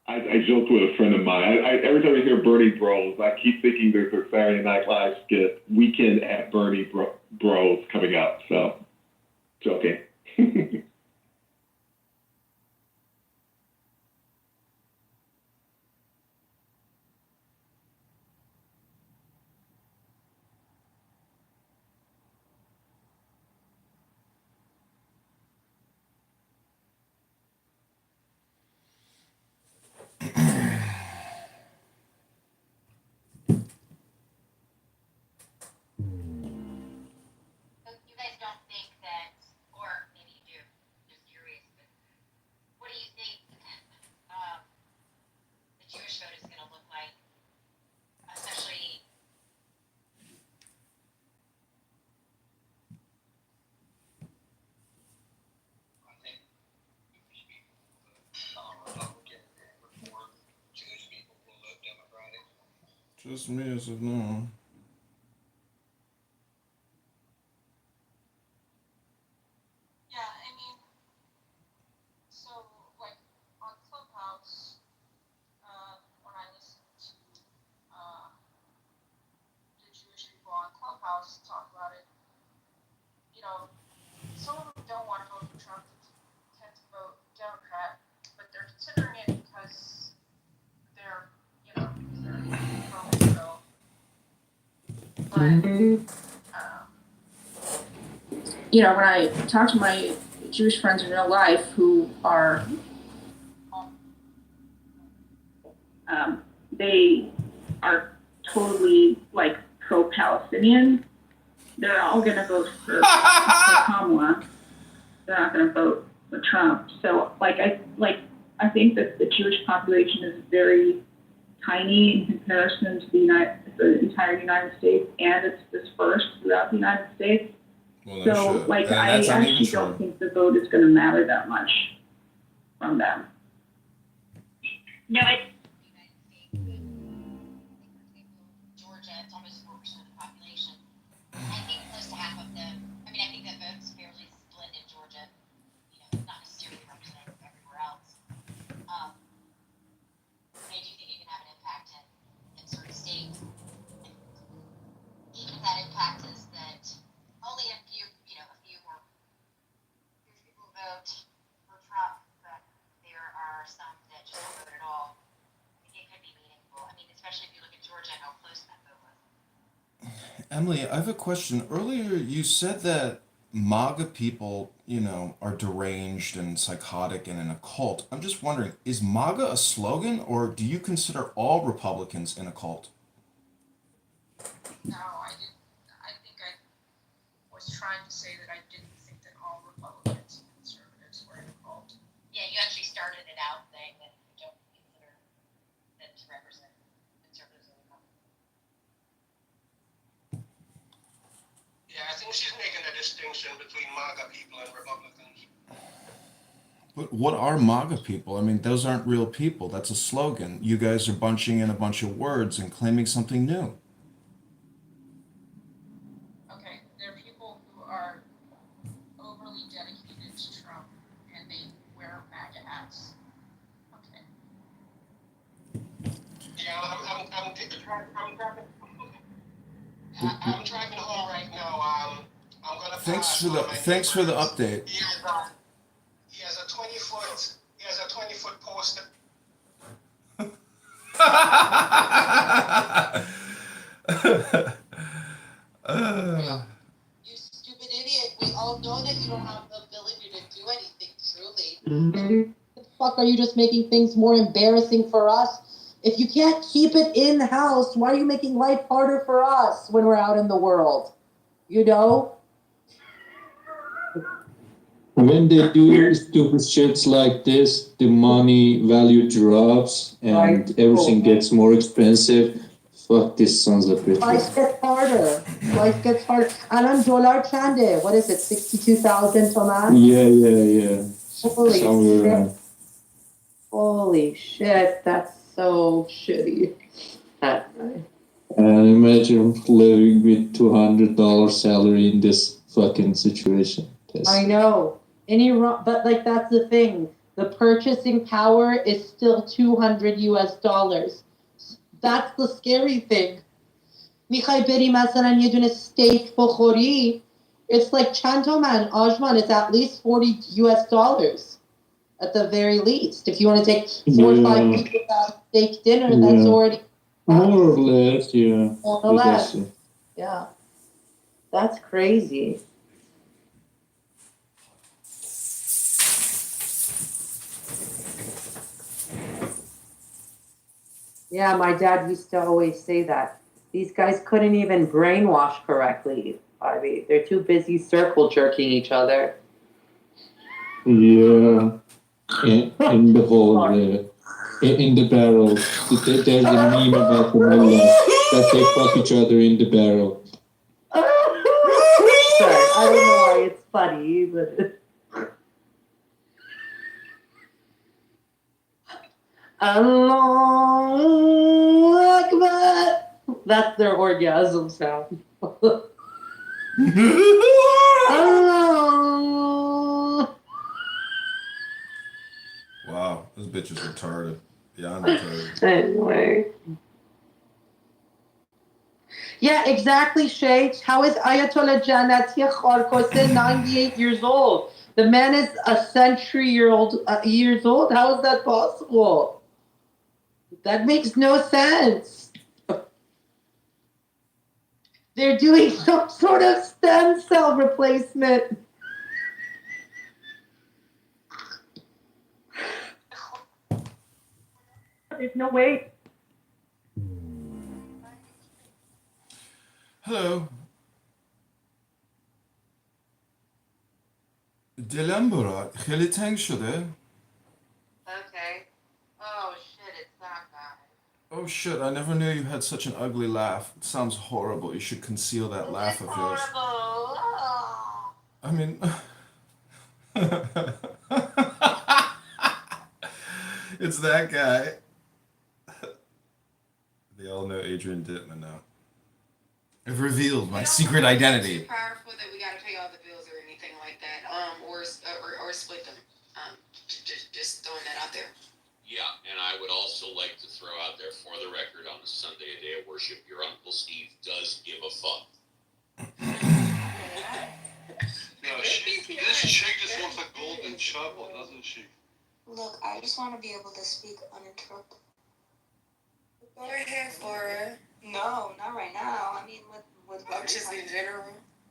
Speaker 9: I joked with a friend of mine. Every time I hear Bernie Bros, I keep thinking there's a Saturday Night Live skit, Weekend at Bernie Bros coming up. So, joking.
Speaker 4: You guys don't think that, or maybe you do, just curious, but what do you think the Jewish vote is going to look like, especially?
Speaker 10: I think Jewish people will vote Republican, and more Jewish people will vote Democratic.
Speaker 7: Just me as of now.
Speaker 2: Yeah, I mean, so like on Clubhouse, when I listen to the Jewish people on Clubhouse talk about it, some of them don't want to vote for Trump, tend to vote Democrat, but they're considering it because they're pro-Israel. But when I talk to my Jewish friends in real life who are, they are totally like pro-Palestinian. They're all going to vote for Kamala. They're not going to vote for Trump. So I think that the Jewish population is very tiny in comparison to the entire United States, and it's dispersed throughout the United States.
Speaker 7: Well,
Speaker 2: So, I actually don't think the vote is going to matter that much from them.
Speaker 4: No, it's Georgia, it's almost 4% of the population. I think close to half of them, I mean, I think the vote's fairly split in Georgia, not necessarily representative of everywhere else. I do think it can have an impact in certain states. Even if that impact is that only a few more people vote for Trump, but there are some that just don't vote at all. I think it could be meaningful. I mean, especially if you look at Georgia and how close that vote was.
Speaker 7: Emily, I have a question. Earlier, you said that MAGA people, are deranged and psychotic and in a cult. I'm just wondering, is MAGA a slogan, or do you consider all Republicans in a cult?
Speaker 2: No, I didn't. I think I was trying to say that I didn't think that all Republicans and conservatives were in a cult.
Speaker 4: Yeah, you actually started it out saying that you don't consider them to represent conservatives in the country.
Speaker 6: Yeah, I think she's making a distinction between MAGA people and Republicans.
Speaker 7: But what are MAGA people? I mean, those aren't real people. That's a slogan. You guys are bunching in a bunch of words and claiming something new.
Speaker 2: Okay, there are people who are overly dedicated to Trump and they wear MAGA hats. Okay.
Speaker 6: Yeah, I'm driving home right now. I'm gonna
Speaker 7: Thanks
Speaker 6: pass
Speaker 7: for
Speaker 6: on
Speaker 7: the
Speaker 6: my
Speaker 7: thanks for the
Speaker 6: neighbors.
Speaker 7: update.
Speaker 6: He has a 20-foot poster.
Speaker 10: You stupid idiot. We all know that you don't have the ability to do anything truly. The fuck are you just making things more embarrassing for us? If you can't keep it in the house, why are you making life harder for us when we're out in the world? You know?
Speaker 11: When they do stupid shits like this, the money value drops and
Speaker 10: Right.
Speaker 11: everything gets more expensive. Fuck these sons of
Speaker 10: Life
Speaker 11: bitches.
Speaker 10: gets harder. Life gets harder. الان دلار چنده? What is it? 62,000 toman?
Speaker 11: Yeah.
Speaker 10: Holy
Speaker 11: Somewhere
Speaker 10: shit.
Speaker 11: around.
Speaker 10: Holy shit. That's so shitty.
Speaker 11: And imagine living with $200 salary in this fucking situation.
Speaker 10: I know. In Iran, but like that's the thing. The purchasing power is still $200 US. That's the scary thing. میخوای بری مثلا یه دونه steak بخوری. It's like چند تومن آجمان. It's at least $40 US. At the very least. If you want to take 4 or 5 people out steak dinner, that's already
Speaker 11: More or less, yeah.
Speaker 10: more or less.
Speaker 11: Yes.
Speaker 10: Yeah. That's crazy. Yeah, my dad used to always say that. These guys couldn't even brainwash correctly. I mean, they're too busy circle jerking each other.
Speaker 11: Yeah. In the hole, in the barrel. There's a meme about the mullah that they fuck each other in the barrel.
Speaker 10: Sorry, I don't know why it's funny, but. Allahu Akbar. That's their orgasm sound. Allah.
Speaker 7: Wow, this bitch is retarded. Beyond retarded.
Speaker 10: Anyway. Yeah, exactly, Shay. How is Ayatollah Janati Kharkoste 98 years old? The man is a century years old. How is that possible? That makes no sense. They're doing some sort of stem cell replacement. There's no way.
Speaker 7: Hello. دلم برات خیلی تنگ شده.
Speaker 10: Okay. Oh shit, it's that guy.
Speaker 7: Oh shit, I never knew you had such an ugly laugh. It sounds horrible. You should conceal that laugh of yours.
Speaker 10: Horrible. Oh.
Speaker 7: I mean, it's that guy. They all know Adrian Dittman now. I've revealed my secret identity.
Speaker 12: Too powerful that we gotta pay all the bills or anything like that, or split them. Just throwing that out there.
Speaker 13: Yeah, and I would also like to throw out there for the record on a Sunday, a day of worship, your Uncle Steve does give a fuck.
Speaker 10: No,
Speaker 12: this
Speaker 10: chick just wants a golden shovel, doesn't she?
Speaker 12: Look, I just want to be able to speak uninterrupted. Go ahead, Flora. No, not right now. I mean, with just in general.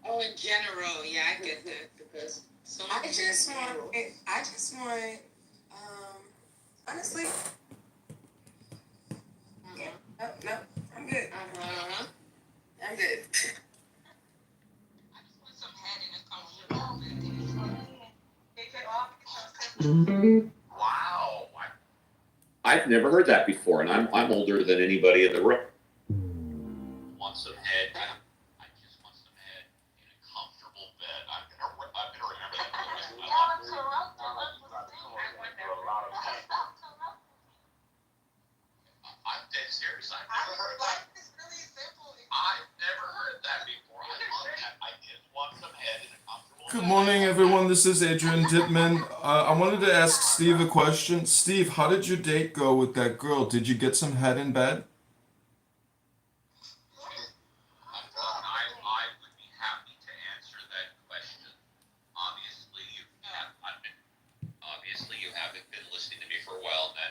Speaker 12: Oh, in general, yeah, I get that because I just want, honestly. Yeah. No, I'm good. I'm good.
Speaker 10: I just want some head in a comfortable
Speaker 13: Wow. I've never heard that before, and I'm older than anybody in the room. Want some head? I just want some head in a comfortable bed. I'm gonna remember that for the rest of my life. I'm dead serious. I've never heard that. I've never heard that before. I love that. I just want some head in a comfortable bed.
Speaker 7: Good morning, everyone. This is Adrian Dittman. I wanted to ask Steve a question. Steve, how did your date go with that girl? Did you get some head in bed?
Speaker 13: I would be happy to answer that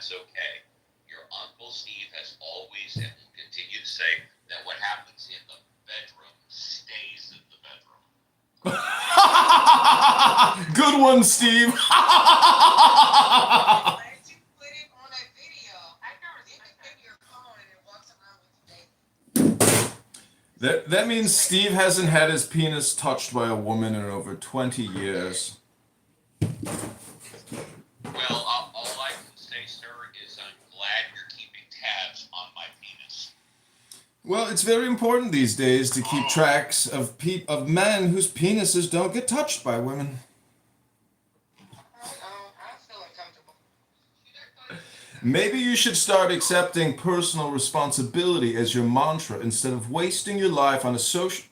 Speaker 13: that's okay. Your Uncle Steve has always and will continue to say that what happens in the bedroom stays in the bedroom.
Speaker 7: Good one, Steve. That means Steve hasn't had his penis touched by a woman in over 20 years.
Speaker 13: Well, all I can say, sir, is I'm glad you're keeping tabs on my penis.
Speaker 7: Well, it's very important these days to keep tracks of men whose penises don't get touched by women. Maybe you should start accepting personal responsibility as your mantra instead of wasting your life on a social...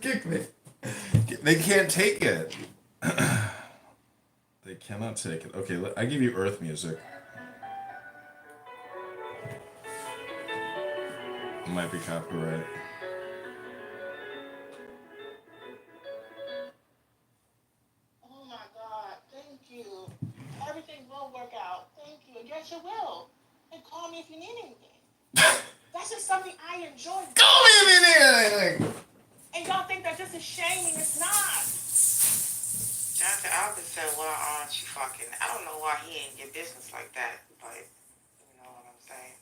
Speaker 7: Kick me. They can't take it. They cannot take it. Okay, I give you Earth music. It might be copyright.
Speaker 14: Oh my God, thank you. Everything will work out. Thank you. And yes, it will. And call me if you need anything. That's just something I enjoy.
Speaker 7: Call me if you need anything.
Speaker 14: And y'all think that this is shaming. It's not.
Speaker 15: Jonathan Albert said, well, aren't you fucking? I don't know why he ain't get business like that, but you know what I'm saying?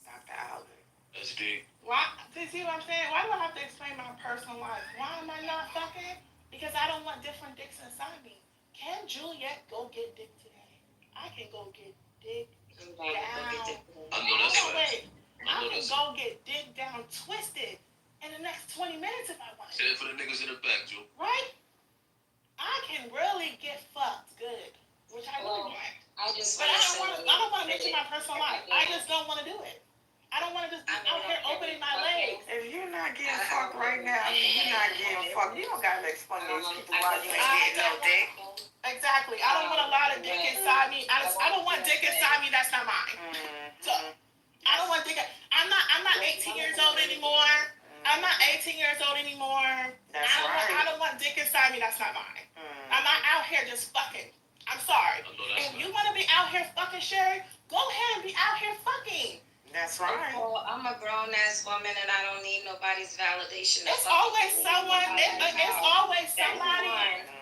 Speaker 15: Dr. Albert.
Speaker 13: That's deep.
Speaker 14: Why? See what I'm saying? Why do I have to explain my personal life? Why am I not fucking? Because I don't want different dicks inside me. Can Juliet go get dick today? I can go get dick down.
Speaker 13: I know that's right.
Speaker 14: Wait. I can go get dick down twisted in the next 20 minutes if I want to.
Speaker 13: Say it for the niggas in the back, Joe.
Speaker 14: Right? I can really get fucked good, which I really want. But I don't want to mention my personal life. I just don't want to do it. I don't want to just be out here opening my legs.
Speaker 15: If you're not getting fucked right now, I mean, you're not getting fucked. You don't gotta explain to those people why you ain't getting no dick.
Speaker 14: Exactly. I don't want a lot of dick inside me. I don't want dick inside me that's not mine. So I don't want dick. I'm not 18 years old anymore. I'm not 18 years old anymore. I don't want dick inside me that's not mine. I'm not out here just fucking. I'm sorry. If you want to be out here fucking, Sherry, go ahead and be out here fucking.
Speaker 15: That's right.
Speaker 12: Well, I'm a grown-ass woman and I don't need nobody's validation.
Speaker 14: It's always someone. It's always somebody.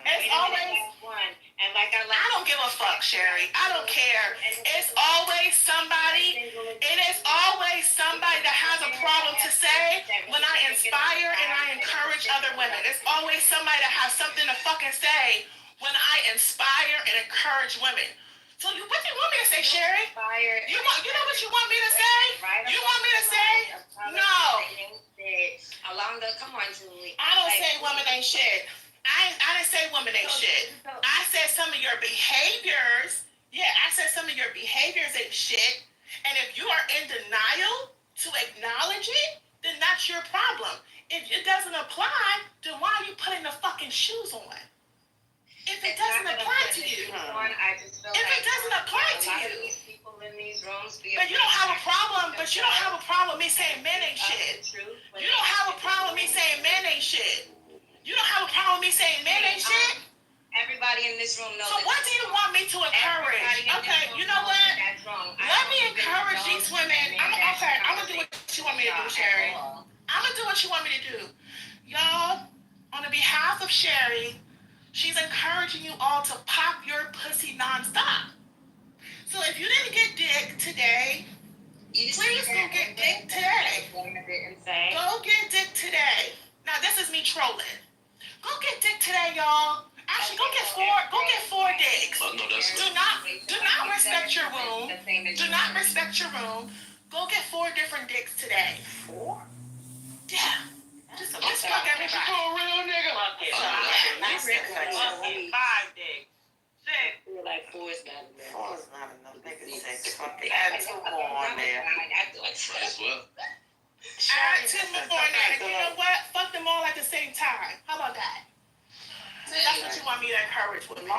Speaker 14: It's always
Speaker 12: one. And like I
Speaker 14: don't give a fuck, Sherry. I don't care. It's always somebody. It is always somebody that has a problem to say when I inspire and I encourage other women. It's always somebody that has something to fucking say when I inspire and encourage women. So what do you want me to say, Sherry? You know what you want me to say? You want me to say? No.
Speaker 12: Alonda, come on, Julie.
Speaker 14: I don't say women ain't shit. I didn't say women ain't shit. I said some of your behaviors. Yeah, I said some of your behaviors ain't shit. And if you are in denial to acknowledge it, then that's your problem. If it doesn't apply, then why are you putting the fucking shoes on? If it doesn't apply to you. If it doesn't apply to you. But you don't have a problem. But you don't have a problem with me saying men ain't shit. You don't have a problem with me saying men ain't shit. You don't have a problem with me saying men ain't shit.
Speaker 12: Everybody in this room knows.
Speaker 14: So what do you want me to encourage? Okay, you know what? Let me encourage these women. I'm gonna do what you want me to do, Sherry. I'm gonna do what you want me to do. Y'all, on the behalf of Sherry, she's encouraging you all to pop your pussy nonstop. So if you didn't get dick today, please go get dick today. Go get dick today. Now this is me trolling. Go get dick today, y'all. Actually, go get four dicks. Do not respect your room. Do not respect your room. Go get 4 different dicks today. 4? Yeah. Just fuck everybody.
Speaker 15: For a real nigga.
Speaker 14: 5 dicks. 6.
Speaker 12: You're like 4 is not enough.
Speaker 15: 4 is not enough. Nigga 6. Fucking add 2 more on there.
Speaker 13: As well.
Speaker 14: Add 2 more on there. You know what? Fuck them all at the same time. How about that? That's what you want me to encourage with me.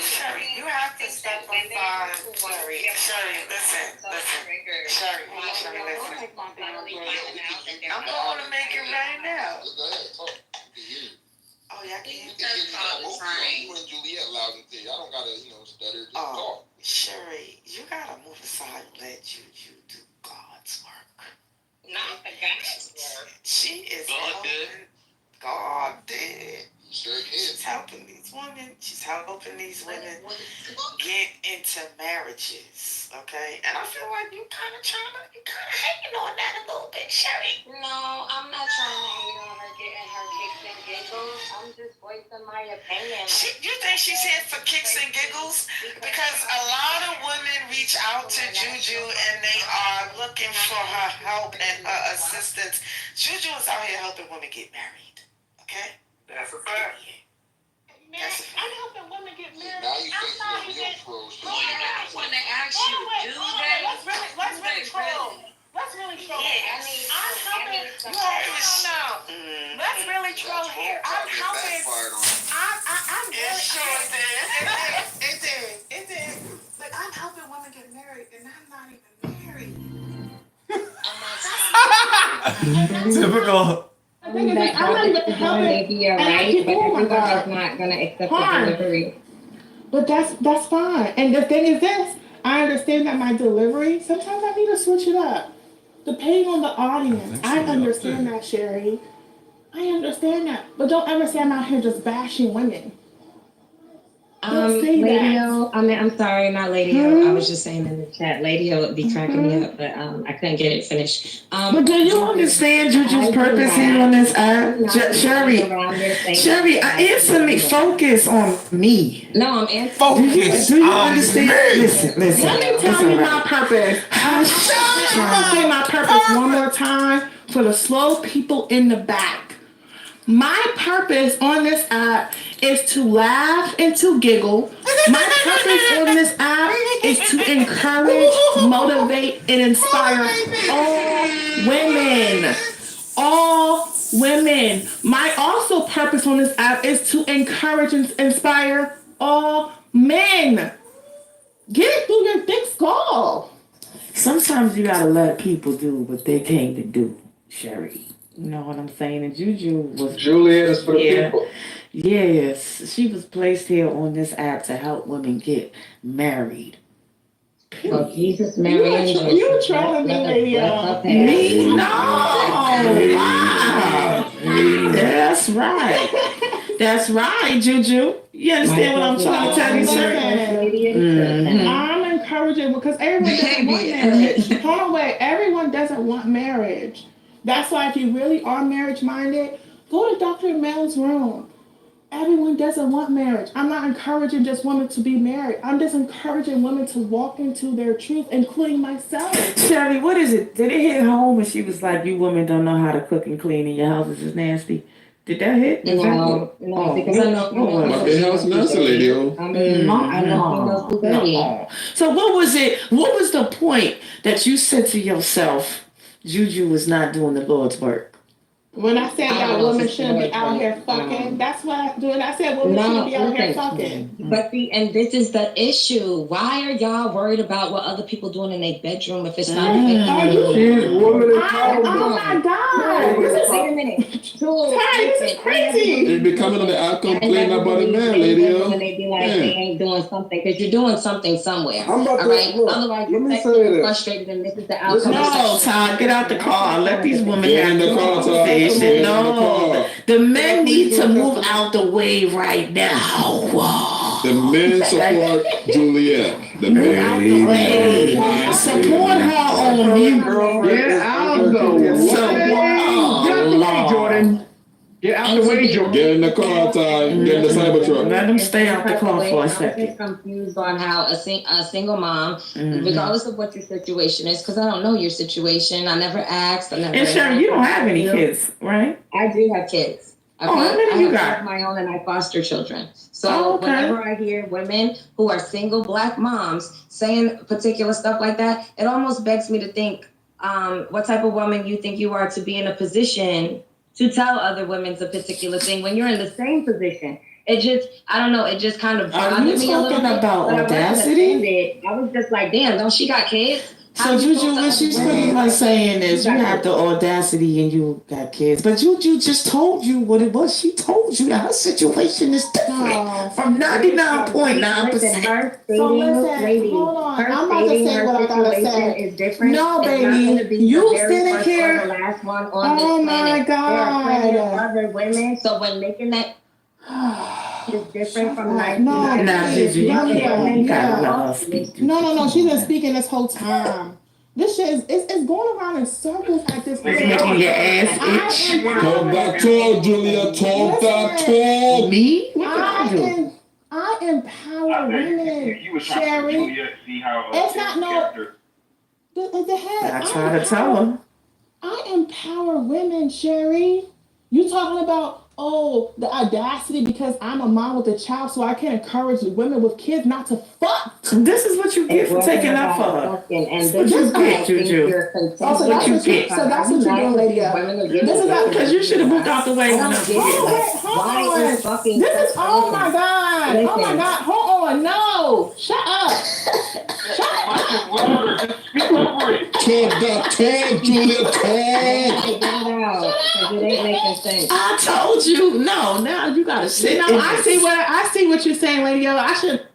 Speaker 15: Sherry, you have to step aside. Sherry, listen. Sherry, listen. I'm going to make it right now. Oh, yeah, I can't. women. She's helping these women get into marriages, okay? And I feel like you kind of hating on that a little bit, Sherry.
Speaker 12: No, I'm not trying to hate on her getting her kicks and giggles. I'm just voicing my opinion.
Speaker 15: You think she's here for kicks and giggles? Because a lot of women reach out to Juju and they are looking for her help and her assistance. Juju is out here helping women get married, okay?
Speaker 16: That's a fact.
Speaker 14: Man, I'm helping women get married.
Speaker 16: Now you
Speaker 14: I'm not
Speaker 16: facing
Speaker 14: even.
Speaker 16: your pros.
Speaker 12: When they ask you, do they?
Speaker 14: Let's really troll. Let's really troll.
Speaker 12: Yeah,
Speaker 14: I'm helping. No. Let's really troll here. I'm helping. I'm really. It did. But I'm helping women get married, and I'm not even married.
Speaker 7: Typical.
Speaker 17: Maybe you're right, but everyone is not going to accept the delivery.
Speaker 14: But that's fine. And the thing is this, I understand that my delivery, sometimes I need to switch it up. Depending on the audience. I understand that, Sherry. I understand that. But don't ever say I'm out here just bashing women. Don't say
Speaker 17: Lady-O, I mean, I'm sorry, not Lady-O. I was just saying in the chat, Lady-O would be cracking me up, but I couldn't get it finished.
Speaker 14: But do you understand Juju's purpose here on this app? Sherry, answer me. Focus on me.
Speaker 17: No, I'm answering.
Speaker 14: Focus. Do you understand? Listen. Let me tell you my purpose. Let me say my purpose one more time for the slow people in the back. My purpose on this app is to laugh and to giggle. My purpose on this app is to encourage, motivate, and inspire all women. All women. My also purpose on this app is to encourage and inspire all men. Get it through your thick skull.
Speaker 18: Sometimes you gotta let people do what they came to do, Sherry. You know what I'm saying? And Juju was...
Speaker 16: Juliet is for the people.
Speaker 18: Yes, she was placed here on this app to help women get married.
Speaker 17: Oh, Jesus, Mary, and
Speaker 14: You trolling me, Lady-O.
Speaker 18: Me? No! Wow! That's right. That's right, Juju. You understand what I'm trying to tell you, sir?
Speaker 14: I'm encouraging because everyone doesn't want marriage. Hold on, wait. Everyone doesn't want marriage. That's why if you really are marriage minded, go to Dr. Mel's room. Everyone doesn't want marriage. I'm not encouraging just women to be married. I'm just encouraging women to walk into their truth, including myself.
Speaker 18: Sherry, what is it? Did it hit home when she was like, you women don't know how to cook and clean and your houses is nasty? Did that hit?
Speaker 17: No, because I know.
Speaker 11: But the house nasty, Lady-O.
Speaker 17: I know.
Speaker 18: So what was it? What was the point that you said to yourself, Juju was not doing the Lord's work?
Speaker 14: When I said that women shouldn't be out here fucking, that's what I do. And I said women shouldn't be out here fucking.
Speaker 17: But and this is the issue. Why are y'all worried about what other people doing in their bedroom if it's not?
Speaker 14: Oh my God!
Speaker 17: Wait a minute.
Speaker 14: This is crazy.
Speaker 11: They be coming on the app complaining about it, man, Lady-O.
Speaker 17: When they be like, they ain't doing something, because you're doing something somewhere.
Speaker 16: I'm about to,
Speaker 17: all right?
Speaker 16: look,
Speaker 17: Otherwise,
Speaker 16: let me
Speaker 17: you're
Speaker 16: say this.
Speaker 17: frustrated, and this is the outcome.
Speaker 18: No, Todd, get out the car. Let these women have
Speaker 11: in the
Speaker 18: the
Speaker 11: car, Todd.
Speaker 18: conversation.
Speaker 11: Get in the
Speaker 18: No,
Speaker 11: car.
Speaker 18: the men need to move out the way right now.
Speaker 11: The men support Juliet. The men.
Speaker 18: Support her on mute.
Speaker 16: Get out the way, Jordan. Get out the way, Jordan.
Speaker 11: Get in the car, Todd. Get in the Cybertruck.
Speaker 18: Let them stay out the car for a
Speaker 17: I'm
Speaker 18: second.
Speaker 17: just confused on how a single mom, regardless of what your situation is, because I don't know your situation. I never asked.
Speaker 18: And Sherry, you don't have any kids, right?
Speaker 17: I do have kids.
Speaker 18: How many you got?
Speaker 17: I have my own, and I foster children. So whenever I hear women who are single Black moms saying particular stuff like that, it almost begs me to think, what type of woman you think you are to be in a position to tell other women a particular thing when you're in the same position. It just, I don't know, it just kind of bothered me a little bit.
Speaker 18: Are you talking about audacity?
Speaker 17: I was just like, damn, don't she got kids?
Speaker 18: So Juju, what she's pretty much saying is you have the audacity and you got kids. But Juju just told you what it was. She told you that her situation is different from 99.9%.
Speaker 14: So listen, hold on. I'm about to say what I gotta say.
Speaker 17: Is different.
Speaker 14: No, baby. You sitting here. Oh my God.
Speaker 17: There are plenty of other women. So when making that. is different from
Speaker 18: No,
Speaker 17: 1990.
Speaker 18: Nah, Gigi, you
Speaker 17: Yeah.
Speaker 18: gotta let her speak.
Speaker 19: No, she's been speaking this whole time. This shit is it's going around in circles at this point.
Speaker 18: It's making your ass itch.
Speaker 11: Talk that talk, Julia. Talk that talk.
Speaker 18: Me? What did I do?
Speaker 19: I empower women,
Speaker 20: You was trying to
Speaker 19: Sherry.
Speaker 20: Julia, see how
Speaker 19: It's not no the head.
Speaker 18: I try to tell her.
Speaker 19: I empower women, Sherry. You talking about the audacity because I'm a mom with a child, so I can encourage women with kids not to fuck.
Speaker 18: This is what you get for taking up for her.
Speaker 17: And
Speaker 18: This is what you get, Juju.
Speaker 19: So that's what you get. So that's what you're doing, lady. This is
Speaker 18: because you should have moved out the way.
Speaker 17: Hold on.
Speaker 19: This is oh my god. Oh my god. Hold on. No. Shut up.
Speaker 11: Talk that talk, Julia. Talk.
Speaker 17: It ain't making sense.
Speaker 18: I told you. No, now you gotta sit.
Speaker 19: No, I see what you're saying, lady. I should.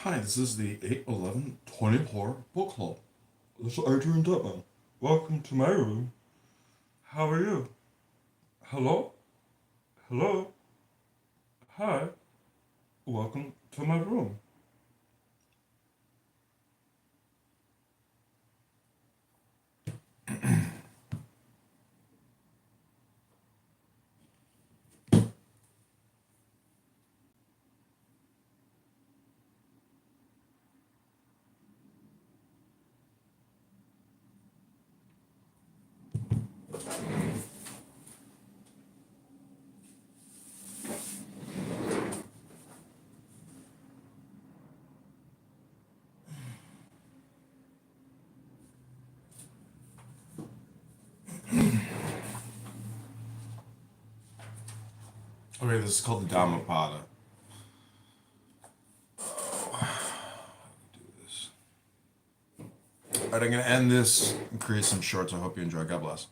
Speaker 7: Hi, this is the 8/11/24 book club. This is Adrian Dutman. Welcome to my room. How are you? Hello? Hello? Hi. Welcome to my room. Okay, this is called the Dhammapada. Do this. Alright, I'm gonna end this and create some shorts. I hope you enjoy. God bless.